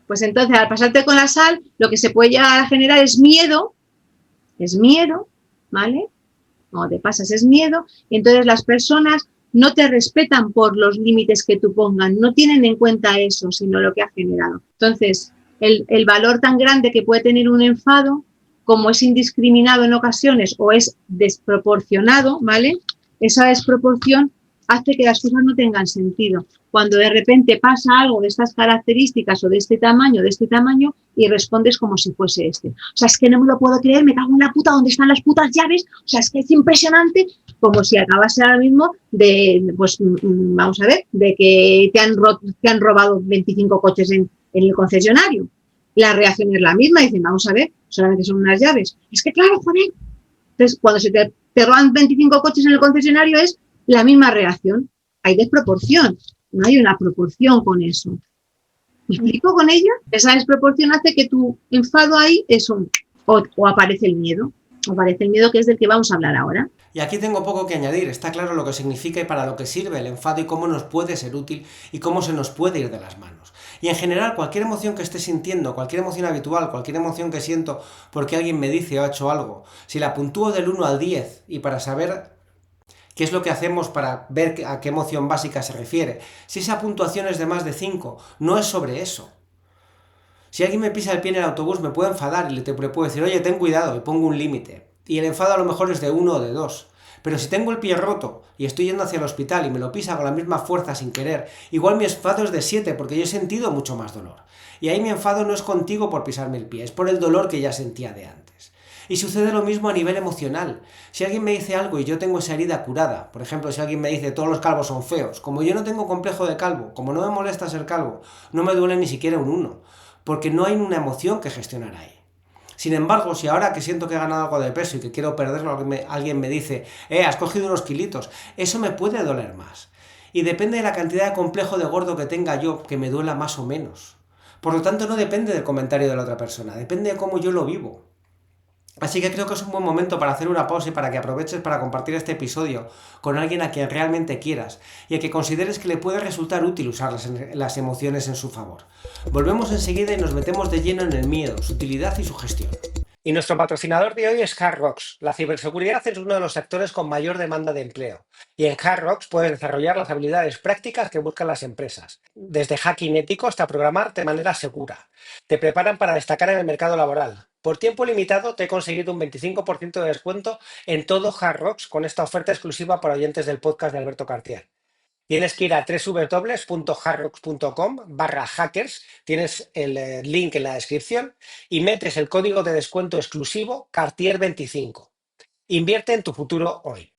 Speaker 3: Pues entonces, al pasarte con la sal, lo que se puede llegar a generar es miedo, ¿vale? Cuando te pasas es miedo, y entonces las personas no te respetan por los límites que tú pongas, no tienen en cuenta eso, sino lo que ha generado. Entonces, el valor tan grande que puede tener un enfado, como es indiscriminado en ocasiones o es desproporcionado, ¿vale? Esa desproporción hace que las cosas no tengan sentido. Cuando de repente pasa algo de estas características o de este tamaño, y respondes como si fuese este. O sea, es que no me lo puedo creer, me cago en la puta, ¿dónde están las putas llaves? O sea, es que es impresionante, como si acabase ahora mismo de, pues, vamos a ver, de que te han robado 25 coches en el concesionario. La reacción es la misma, dicen, vamos a ver, solamente son unas llaves. Es que claro, joder. Entonces, cuando se te roban 25 coches en el concesionario es la misma reacción. Hay desproporción, no hay una proporción con eso. ¿Me explico con ello? Esa desproporción hace que tu enfado ahí es o aparece el miedo. Aparece el miedo, que es del que vamos a hablar ahora.
Speaker 5: Y aquí tengo poco que añadir, está claro lo que significa y para lo que sirve el enfado y cómo nos puede ser útil y cómo se nos puede ir de las manos. Y en general, cualquier emoción que esté sintiendo, cualquier emoción habitual, cualquier emoción que siento porque alguien me dice o ha hecho algo, si la puntúo del 1 al 10 y para saber qué es lo que hacemos para ver a qué emoción básica se refiere, si esa puntuación es de más de 5, no es sobre eso. Si alguien me pisa el pie en el autobús me puedo enfadar y le puedo decir, oye, ten cuidado, y pongo un límite. Y el enfado a lo mejor es de 1 o de 2. Pero si tengo el pie roto y estoy yendo hacia el hospital y me lo pisa con la misma fuerza sin querer, igual mi enfado es de 7 porque yo he sentido mucho más dolor. Y ahí mi enfado no es contigo por pisarme el pie, es por el dolor que ya sentía de antes. Y sucede lo mismo a nivel emocional. Si alguien me dice algo y yo tengo esa herida curada, por ejemplo, si alguien me dice todos los calvos son feos, como yo no tengo complejo de calvo, como no me molesta ser calvo, no me duele ni siquiera un 1, porque no hay una emoción que gestionar ahí. Sin embargo, si ahora que siento que he ganado algo de peso y que quiero perderlo, alguien me dice, has cogido unos kilitos, eso me puede doler más. Y depende de la cantidad de complejo de gordo que tenga yo, que me duela más o menos. Por lo tanto, no depende del comentario de la otra persona, depende de cómo yo lo vivo. Así que creo que es un buen momento para hacer una pausa y para que aproveches para compartir este episodio con alguien a quien realmente quieras y a que consideres que le puede resultar útil usar las emociones en su favor. Volvemos enseguida y nos metemos de lleno en el miedo, su utilidad y su gestión.
Speaker 1: Y nuestro patrocinador de hoy es Hard Rocks. La ciberseguridad es uno de los sectores con mayor demanda de empleo. Y en Hard Rocks puedes desarrollar las habilidades prácticas que buscan las empresas. Desde hacking ético hasta programar de manera segura. Te preparan para destacar en el mercado laboral. Por tiempo limitado te he conseguido un 25% de descuento en todo Hard Rocks con esta oferta exclusiva para oyentes del podcast de Alberto Cartier. Tienes que ir a www.hardrocks.com/hackers, tienes el link en la descripción y metes el código de descuento exclusivo Cartier25. Invierte en tu futuro hoy.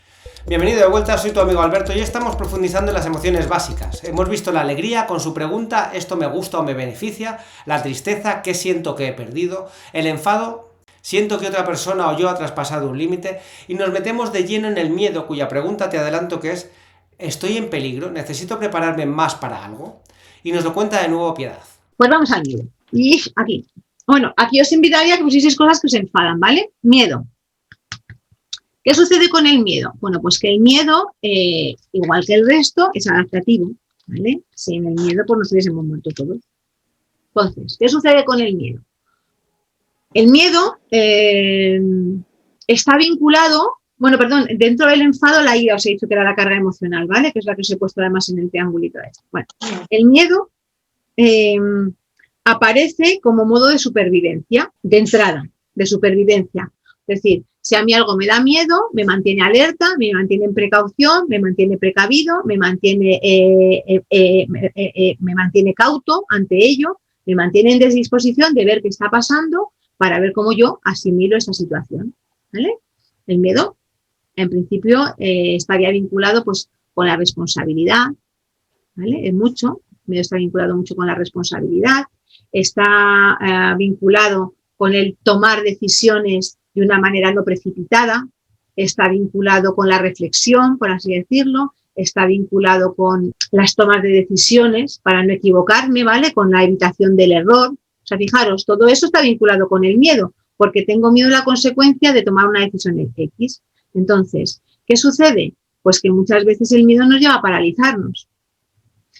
Speaker 5: Bienvenido de vuelta, soy tu amigo Alberto y estamos profundizando en las emociones básicas. Hemos visto la alegría con su pregunta, ¿esto me gusta o me beneficia? La tristeza, ¿qué siento que he perdido? El enfado, ¿siento que otra persona o yo ha traspasado un límite? Y nos metemos de lleno en el miedo, cuya pregunta te adelanto que es, ¿estoy en peligro? ¿Necesito prepararme más para algo? Y nos lo cuenta de nuevo Piedad.
Speaker 3: Pues vamos al miedo. Y aquí. Bueno, aquí os invitaría a que pusieseis cosas que os enfadan, ¿vale? Miedo. ¿Qué sucede con el miedo? Bueno, pues que el miedo, igual que el resto, es adaptativo, ¿vale? Sin el miedo, pues nos hubiésemos muerto todos. Entonces, ¿qué sucede con el miedo? El miedo está vinculado, bueno, perdón, dentro del enfado la ira os he dicho que era la carga emocional, ¿vale? Que es la que os he puesto además en el triangulito este. Bueno, el miedo aparece como modo de supervivencia, de entrada, de supervivencia. Es decir, si a mí algo me da miedo, me mantiene alerta, me mantiene en precaución, me mantiene precavido, me mantiene cauto ante ello, me mantiene en disposición de ver qué está pasando para ver cómo yo asimilo esa situación, ¿vale? El miedo, en principio, estaría vinculado pues, con la responsabilidad, ¿vale? El miedo está vinculado mucho con la responsabilidad, está vinculado con el tomar decisiones de una manera no precipitada, está vinculado con la reflexión, por así decirlo, está vinculado con las tomas de decisiones para no equivocarme, ¿vale? Con la evitación del error. O sea, fijaros, todo eso está vinculado con el miedo, porque tengo miedo a la consecuencia de tomar una decisión X. Entonces, ¿qué sucede? Pues que muchas veces el miedo nos lleva a paralizarnos.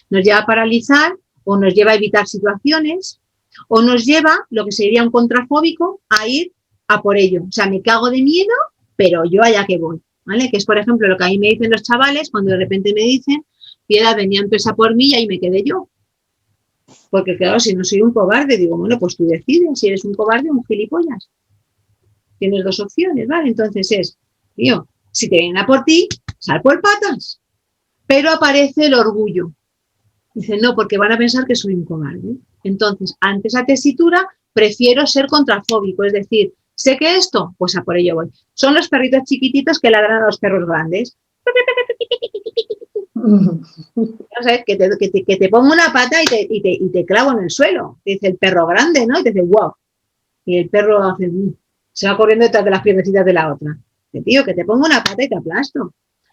Speaker 3: Nos lleva a paralizar o nos lleva a evitar situaciones o nos lleva, lo que sería un contrafóbico, a ir a por ello. O sea, me cago de miedo, pero yo allá que voy, ¿vale? Que es, por ejemplo, lo que a mí me dicen los chavales cuando de repente me dicen, Piedad, venía empresa por mí y ahí me quedé yo. Porque claro, si no soy un cobarde, digo, bueno, pues tú decides si eres un cobarde o un gilipollas. Tienes dos opciones, ¿vale? Entonces es, tío, si te vienen a por ti, sal por patas. Pero aparece el orgullo. Dicen, no, porque van a pensar que soy un cobarde. Entonces, ante esa tesitura, prefiero ser contrafóbico, es decir, sé que esto, pues a por ello voy. Son los perritos chiquititos que ladran a los perros grandes. O sea, que te pongo una pata y te clavo en el suelo. Te dice el perro grande, ¿no? Y te dice, wow. Y el perro hace, se va corriendo detrás de las piernecitas de la otra. Dice, tío, que te pongo una pata y te aplasto.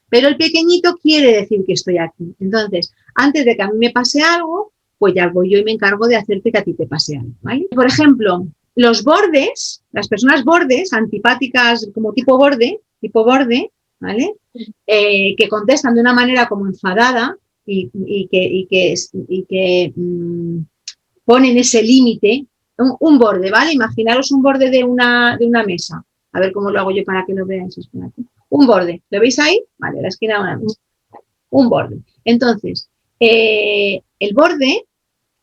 Speaker 3: Pero el pequeñito quiere decir que estoy aquí. Entonces, antes de que a mí me pase algo, pues ya voy yo y me encargo de hacerte que a ti te pase algo, ¿vale? Por ejemplo, los bordes, las personas bordes, antipáticas como tipo borde, ¿vale? Que contestan de una manera como enfadada y que ponen ese límite, un borde, ¿vale? Imaginaros un borde de una mesa. A ver cómo lo hago yo para que lo veáis. Espérate. Un borde, ¿lo veis ahí? Vale, la esquina de una mesa. Un borde. Entonces, el borde,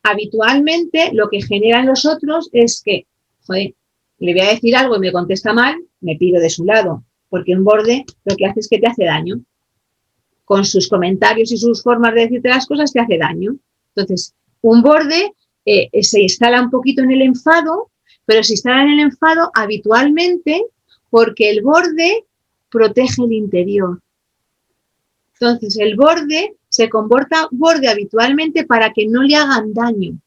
Speaker 3: habitualmente, lo que genera en los otros es que, joder, le voy a decir algo y me contesta mal, me pido de su lado, porque un borde lo que hace es que te hace daño. Con sus comentarios y sus formas de decirte las cosas te hace daño. Entonces, un borde se instala un poquito en el enfado, pero se instala en el enfado habitualmente porque el borde protege el interior. Entonces, el borde se comporta borde habitualmente para que no le hagan daño.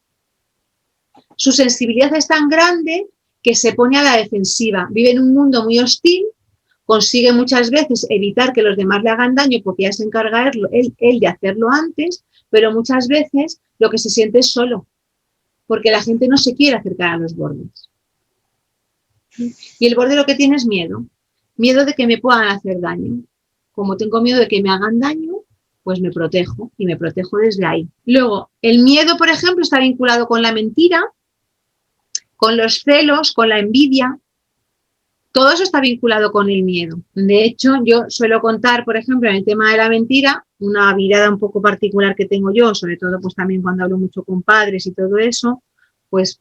Speaker 3: Su sensibilidad es tan grande que se pone a la defensiva. Vive en un mundo muy hostil, consigue muchas veces evitar que los demás le hagan daño porque ya se encarga él de hacerlo antes, pero muchas veces lo que se siente es solo, porque la gente no se quiere acercar a los bordes. Y el borde lo que tiene es miedo. Miedo de que me puedan hacer daño. Como tengo miedo de que me hagan daño, pues me protejo y me protejo desde ahí. Luego, el miedo, por ejemplo, está vinculado con la mentira, con los celos, con la envidia. Todo eso está vinculado con el miedo. De hecho, yo suelo contar, por ejemplo, en el tema de la mentira, una mirada un poco particular que tengo yo, sobre todo pues también cuando hablo mucho con padres y todo eso, pues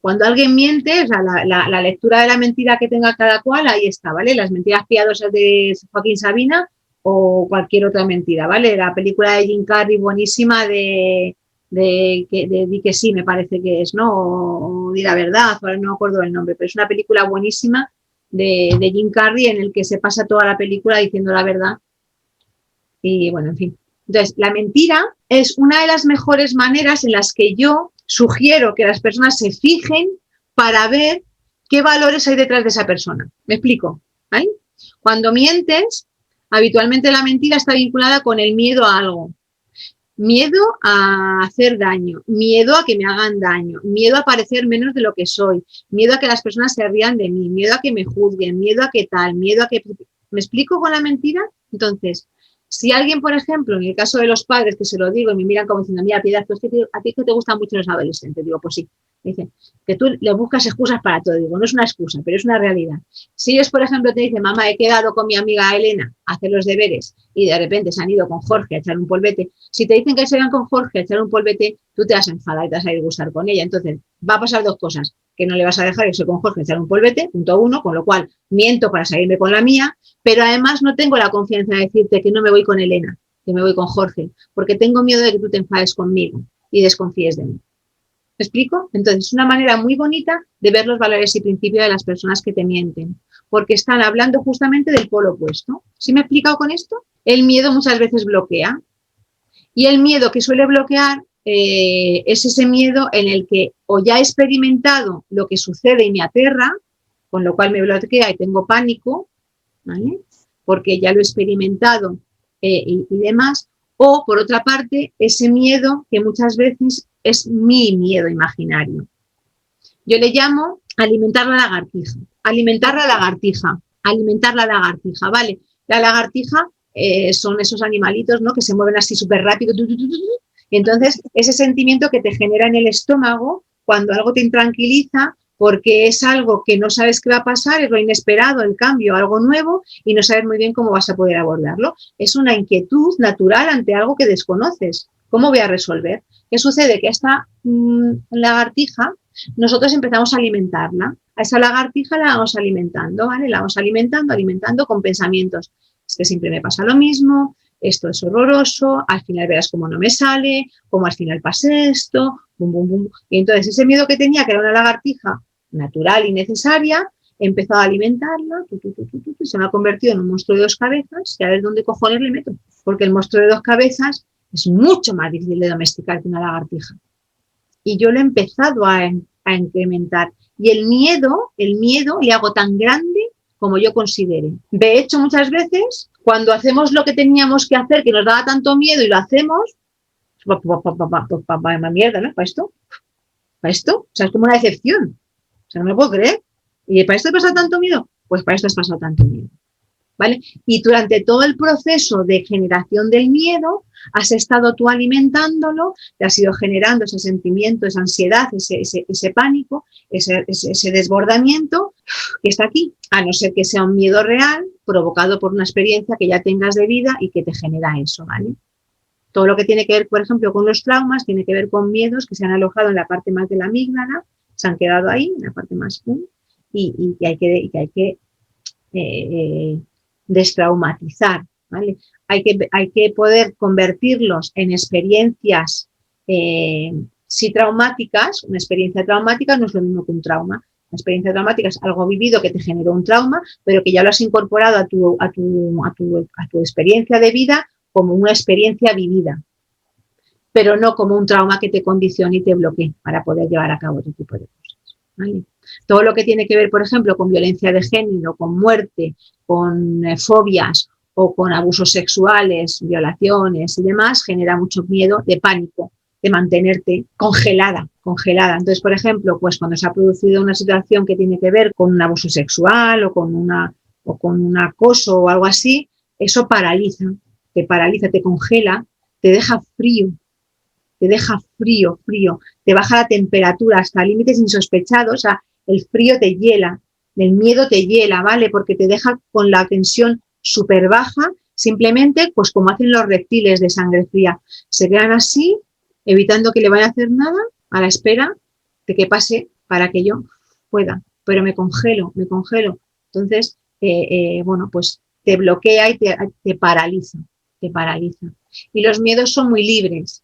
Speaker 3: cuando alguien miente, o sea, la lectura de la mentira que tenga cada cual, ahí está, ¿vale? Las mentiras piadosas de Joaquín Sabina o cualquier otra mentira, ¿vale? La película de Jim Carrey buenísima de Di que sí, me parece que es, ¿no? O Di la verdad, ahora no me acuerdo el nombre, pero es una película buenísima de Jim Carrey en el que se pasa toda la película diciendo la verdad. Y bueno, en fin. Entonces, la mentira es una de las mejores maneras en las que yo sugiero que las personas se fijen para ver qué valores hay detrás de esa persona. ¿Me explico? ¿Vale? Cuando mientes, habitualmente la mentira está vinculada con el miedo a algo. Miedo a hacer daño, miedo a que me hagan daño, miedo a parecer menos de lo que soy, miedo a que las personas se rían de mí, miedo a que me juzguen, miedo a que tal, miedo a que... ¿Me explico con la mentira? Entonces, si alguien, por ejemplo, en el caso de los padres, que se lo digo y me miran como diciendo, mira, Piedad, pues a ti que te gustan mucho los adolescentes, digo, pues sí. Dicen que tú le buscas excusas para todo. Digo, no es una excusa, pero es una realidad. Si ellos, por ejemplo, te dicen, mamá, he quedado con mi amiga Elena a hacer los deberes y de repente se han ido con Jorge a echar un polvete, si te dicen que se van con Jorge a echar un polvete, tú te vas a enfadar y te vas a ir a gustar con ella. Entonces, va a pasar dos cosas, que no le vas a dejar irse con Jorge a echar un polvete, punto uno, con lo cual miento para salirme con la mía, pero además no tengo la confianza de decirte que no me voy con Elena, que me voy con Jorge, porque tengo miedo de que tú te enfades conmigo y desconfíes de mí. ¿Me explico? Entonces, es una manera muy bonita de ver los valores y principios de las personas que te mienten, porque están hablando justamente del polo opuesto. ¿Sí me he explicado con esto? El miedo muchas veces bloquea, y el miedo que suele bloquear es ese miedo en el que o ya he experimentado lo que sucede y me aterra, con lo cual me bloquea y tengo pánico, ¿vale? Porque ya lo he experimentado y demás, o por otra parte, ese miedo que muchas veces es mi miedo imaginario. Yo le llamo alimentar la lagartija, alimentar la lagartija, alimentar la lagartija, ¿vale? La lagartija son esos animalitos, ¿no?, que se mueven así súper rápido, y entonces ese sentimiento que te genera en el estómago cuando algo te intranquiliza, porque es algo que no sabes qué va a pasar, es lo inesperado, el cambio, algo nuevo, y no sabes muy bien cómo vas a poder abordarlo. Es una inquietud natural ante algo que desconoces. ¿Cómo voy a resolver? ¿Qué sucede? Que esta lagartija, nosotros empezamos a alimentarla. A esa lagartija la vamos alimentando, ¿vale? La vamos alimentando con pensamientos. Es que siempre me pasa lo mismo, esto es horroroso, al final verás cómo no me sale, cómo al final pase esto, bum, bum, bum. Y entonces ese miedo que tenía, que era una lagartija natural y necesaria, empezó a alimentarla, y se me ha convertido en un monstruo de 2 cabezas, y a ver dónde cojones le meto, porque el monstruo de 2 cabezas es mucho más difícil de domesticar que una lagartija. Y yo lo he empezado a incrementar. Y el miedo le hago tan grande como yo considere. De hecho, muchas veces, cuando hacemos lo que teníamos que hacer, que nos daba tanto miedo y lo hacemos, mierda, ¿no? ¿Para esto? ¿Para esto? O sea, es como una decepción. O sea, no me puedo creer. ¿Y para esto he pasado tanto miedo? Pues para esto has pasado tanto miedo. ¿Vale? Y durante todo el proceso de generación del miedo, has estado tú alimentándolo, te has ido generando ese sentimiento, esa ansiedad, ese pánico, ese desbordamiento que está aquí, a no ser que sea un miedo real provocado por una experiencia que ya tengas de vida y que te genera eso, ¿vale? Todo lo que tiene que ver, por ejemplo, con los traumas, tiene que ver con miedos que se han alojado en la parte más de la amígdala, se han quedado ahí, en la parte más y que hay que destraumatizar, ¿vale? Hay que poder convertirlos en experiencias sí traumáticas. Una experiencia traumática no es lo mismo que un trauma. Una experiencia traumática es algo vivido que te generó un trauma, pero que ya lo has incorporado a tu experiencia de vida como una experiencia vivida, pero no como un trauma que te condicione y te bloquee para poder llevar a cabo otro tipo de cosas, ¿vale? Todo lo que tiene que ver, por ejemplo, con violencia de género, con muerte, con fobias o con abusos sexuales, violaciones y demás, genera mucho miedo, de pánico, de mantenerte congelada. Entonces, por ejemplo, pues cuando se ha producido una situación que tiene que ver con un abuso sexual o con un acoso o algo así, eso paraliza, te congela, te deja frío, te baja la temperatura hasta límites insospechados. O sea, el frío te hiela, el miedo te hiela, ¿vale? Porque te deja con la tensión súper baja, simplemente pues como hacen los reptiles de sangre fría. Se quedan así, evitando que le vaya a hacer nada, a la espera de que pase para que yo pueda. Pero me congelo. Entonces, bueno, pues te bloquea y te paraliza. Y los miedos son muy libres.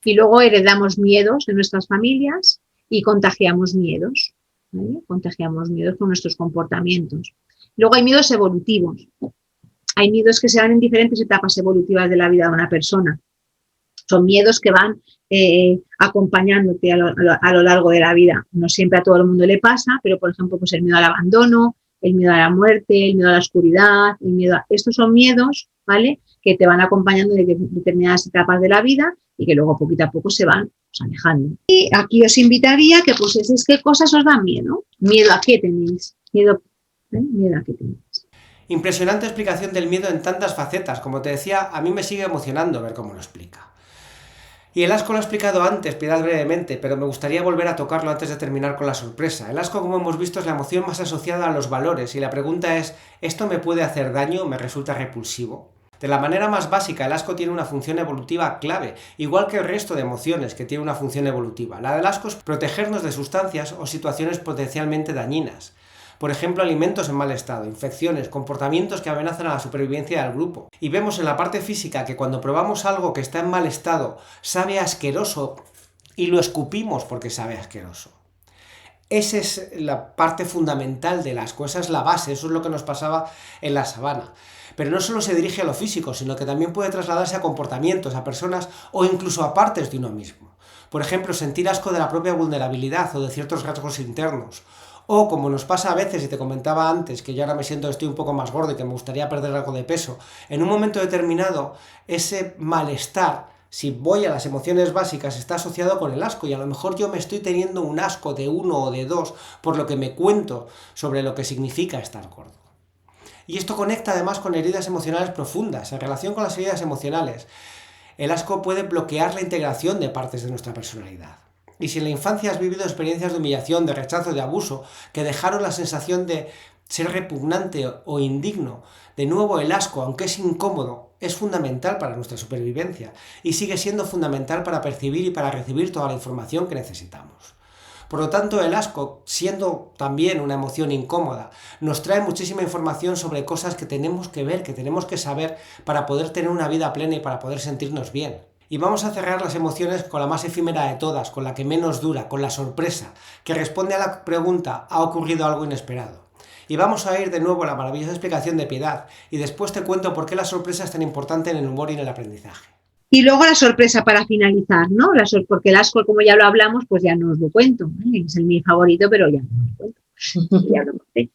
Speaker 3: Y luego heredamos miedos de nuestras familias y contagiamos miedos. ¿vale? Contagiamos miedos con nuestros comportamientos. Luego hay miedos evolutivos. Hay miedos que se dan en diferentes etapas evolutivas de la vida de una persona. Son miedos que van acompañándote a lo largo de la vida. No siempre a todo el mundo le pasa, pero por ejemplo, pues el miedo al abandono, el miedo a la muerte, el miedo a la oscuridad, el miedo a... Estos son miedos, ¿vale?, que te van acompañando de determinadas etapas de la vida y que luego poquito a poco se van alejando. Y aquí os invitaría que pusieseis qué cosas os dan miedo. ¿Miedo a qué tenéis? Miedo a qué tenéis.
Speaker 5: Impresionante explicación del miedo en tantas facetas. Como te decía, a mí me sigue emocionando ver cómo lo explica. Y el asco lo ha explicado antes, Piedad, brevemente, pero me gustaría volver a tocarlo antes de terminar con la sorpresa. El asco, como hemos visto, es la emoción más asociada a los valores, y la pregunta es, ¿esto me puede hacer daño o me resulta repulsivo? De la manera más básica, el asco tiene una función evolutiva clave, igual que el resto de emociones que tienen una función evolutiva. La del asco es protegernos de sustancias o situaciones potencialmente dañinas. Por ejemplo, alimentos en mal estado, infecciones, comportamientos que amenazan a la supervivencia del grupo. Y vemos en la parte física que cuando probamos algo que está en mal estado, sabe asqueroso y lo escupimos porque sabe asqueroso. Esa es la parte fundamental del asco, esa es la base, eso es lo que nos pasaba en la sabana. Pero no solo se dirige a lo físico, sino que también puede trasladarse a comportamientos, a personas o incluso a partes de uno mismo. Por ejemplo, sentir asco de la propia vulnerabilidad o de ciertos rasgos internos. O, como nos pasa a veces, y te comentaba antes, que yo ahora me siento que estoy un poco más gordo y que me gustaría perder algo de peso, en un momento determinado, ese malestar, si voy a las emociones básicas, está asociado con el asco, y a lo mejor yo me estoy teniendo un asco de 1 o de 2 por lo que me cuento sobre lo que significa estar gordo. Y esto conecta además con heridas emocionales profundas. En relación con las heridas emocionales, el asco puede bloquear la integración de partes de nuestra personalidad. Y si en la infancia has vivido experiencias de humillación, de rechazo, de abuso, que dejaron la sensación de ser repugnante o indigno, de nuevo el asco, aunque es incómodo, es fundamental para nuestra supervivencia y sigue siendo fundamental para percibir y para recibir toda la información que necesitamos. Por lo tanto, el asco, siendo también una emoción incómoda, nos trae muchísima información sobre cosas que tenemos que ver, que tenemos que saber para poder tener una vida plena y para poder sentirnos bien. Y vamos a cerrar las emociones con la más efímera de todas, con la que menos dura, con la sorpresa, que responde a la pregunta ¿ha ocurrido algo inesperado? Y vamos a ir de nuevo a la maravillosa explicación de Piedad, y después te cuento por qué la sorpresa es tan importante en el humor y en el aprendizaje.
Speaker 3: Y luego la sorpresa para finalizar, ¿no? Porque el asco, como ya lo hablamos, pues ya no os lo cuento, ¿vale? Es mi favorito, pero ya no os lo cuento. Ya lo conté.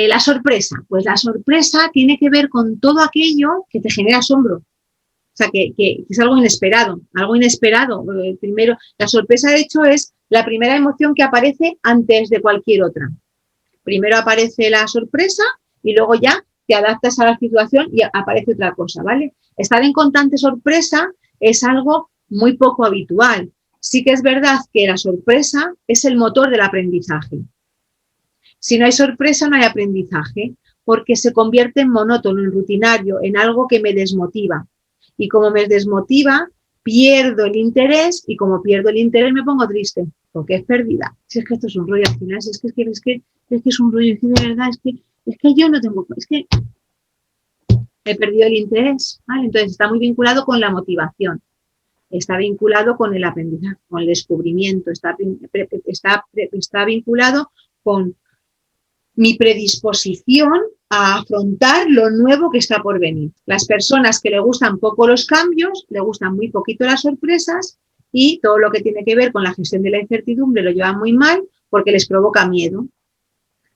Speaker 3: La sorpresa, pues la sorpresa tiene que ver con todo aquello que te genera asombro. O sea, que es algo inesperado, algo inesperado. Primero, la sorpresa, de hecho, es la primera emoción que aparece antes de cualquier otra. Primero aparece la sorpresa y luego ya te adaptas a la situación y aparece otra cosa, ¿vale? Estar en constante sorpresa es algo muy poco habitual. Sí que es verdad que la sorpresa es el motor del aprendizaje. Si no hay sorpresa, no hay aprendizaje, porque se convierte en monótono, en rutinario, en algo que me desmotiva. Y como me desmotiva, pierdo el interés, y como pierdo el interés me pongo triste, porque es pérdida. Si es que esto es un rollo al final, si es que es un rollo, es que de verdad, es que yo no tengo, es que he perdido el interés, ¿vale? Entonces está muy vinculado con la motivación, está vinculado con el aprendizaje, con el descubrimiento, está vinculado con mi predisposición a afrontar lo nuevo que está por venir. Las personas que le gustan poco los cambios, le gustan muy poquito las sorpresas, y todo lo que tiene que ver con la gestión de la incertidumbre lo llevan muy mal porque les provoca miedo,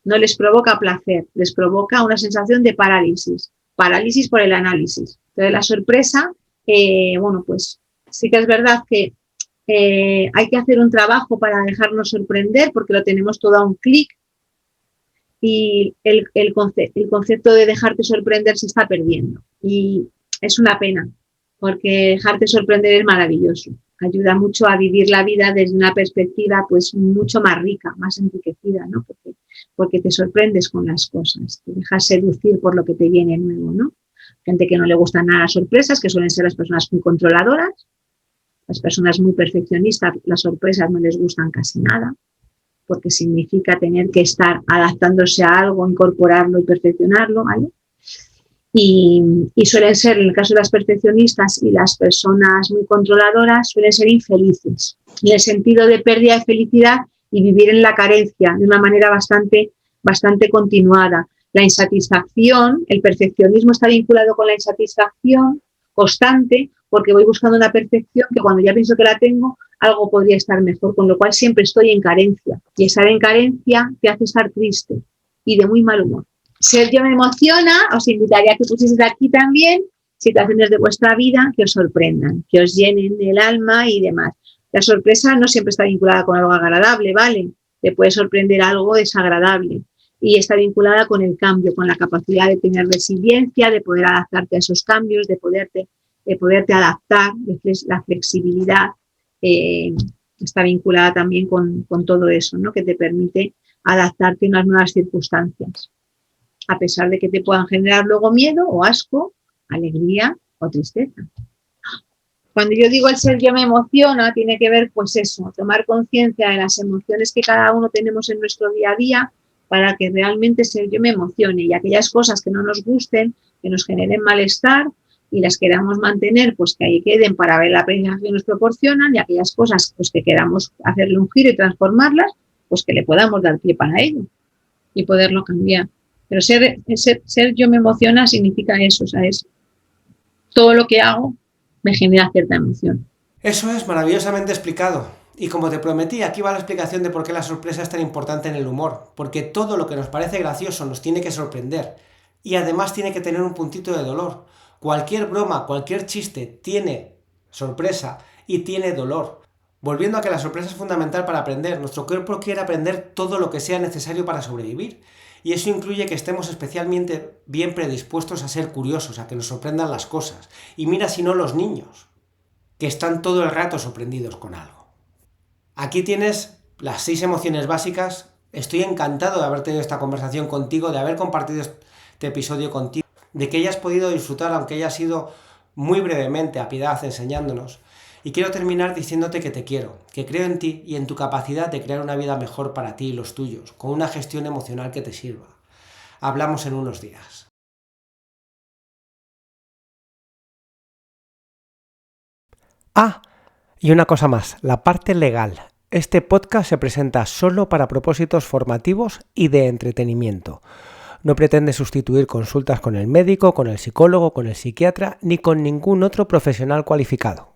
Speaker 3: no les provoca placer, les provoca una sensación de parálisis por el análisis. Entonces la sorpresa, bueno, pues sí que es verdad que hay que hacer un trabajo para dejarnos sorprender porque lo tenemos todo a un clic, y el concepto de dejarte sorprender se está perdiendo. Y es una pena, porque dejarte sorprender es maravilloso. Ayuda mucho a vivir la vida desde una perspectiva pues mucho más rica, más enriquecida, ¿no? Porque te sorprendes con las cosas, te dejas seducir por lo que te viene nuevo, ¿no? Gente que no le gustan nada las sorpresas, que suelen ser las personas muy controladoras, las personas muy perfeccionistas, las sorpresas no les gustan casi nada, porque significa tener que estar adaptándose a algo, incorporarlo y perfeccionarlo, ¿vale? Y suelen ser, en el caso de las perfeccionistas y las personas muy controladoras, suelen ser infelices. Y el sentido de pérdida de felicidad y vivir en la carencia de una manera bastante continuada. La insatisfacción, el perfeccionismo está vinculado con la insatisfacción constante, porque voy buscando una perfección que cuando ya pienso que la tengo, algo podría estar mejor, con lo cual siempre estoy en carencia. Y estar en carencia te hace estar triste y de muy mal humor. Ser yo me emociona, os invitaría a que pusieseis aquí también situaciones de vuestra vida que os sorprendan, que os llenen el alma y demás. La sorpresa no siempre está vinculada con algo agradable, ¿vale? Te puede sorprender algo desagradable y está vinculada con el cambio, con la capacidad de tener resiliencia, de poder adaptarte a esos cambios, de poderte adaptar, la flexibilidad está vinculada también con todo eso, ¿no? Que te permite adaptarte a unas nuevas circunstancias, a pesar de que te puedan generar luego miedo o asco, alegría o tristeza. Cuando yo digo el ser yo me emociona, tiene que ver, pues eso, tomar conciencia de las emociones que cada uno tenemos en nuestro día a día para que realmente ser yo me emocione y aquellas cosas que no nos gusten, que nos generen malestar y las queramos mantener, pues que ahí queden para ver la aprendizaje que nos proporcionan y aquellas cosas pues que queramos hacerle un giro y transformarlas, pues que le podamos dar pie para ello y poderlo cambiar. Pero ser yo me emociona significa eso, ¿sabes? Todo lo que hago me genera cierta emoción.
Speaker 5: Eso es maravillosamente explicado. Y como te prometí, aquí va la explicación de por qué la sorpresa es tan importante en el humor. Porque todo lo que nos parece gracioso nos tiene que sorprender. Y además tiene que tener un puntito de dolor. Cualquier broma, cualquier chiste tiene sorpresa y tiene dolor. Volviendo a que la sorpresa es fundamental para aprender. Nuestro cuerpo quiere aprender todo lo que sea necesario para sobrevivir. Y eso incluye que estemos especialmente bien predispuestos a ser curiosos, a que nos sorprendan las cosas. Y mira si no los niños, que están todo el rato sorprendidos con algo. Aquí tienes las 6 emociones básicas. Estoy encantado de haber tenido esta conversación contigo, de haber compartido este episodio contigo, de que hayas podido disfrutar, aunque haya sido muy brevemente, a Piedad enseñándonos. Y quiero terminar diciéndote que te quiero, que creo en ti y en tu capacidad de crear una vida mejor para ti y los tuyos, con una gestión emocional que te sirva. Hablamos en unos días. Ah, y una cosa más, la parte legal. Este podcast se presenta solo para propósitos formativos y de entretenimiento. No pretende sustituir consultas con el médico, con el psicólogo, con el psiquiatra, ni con ningún otro profesional cualificado.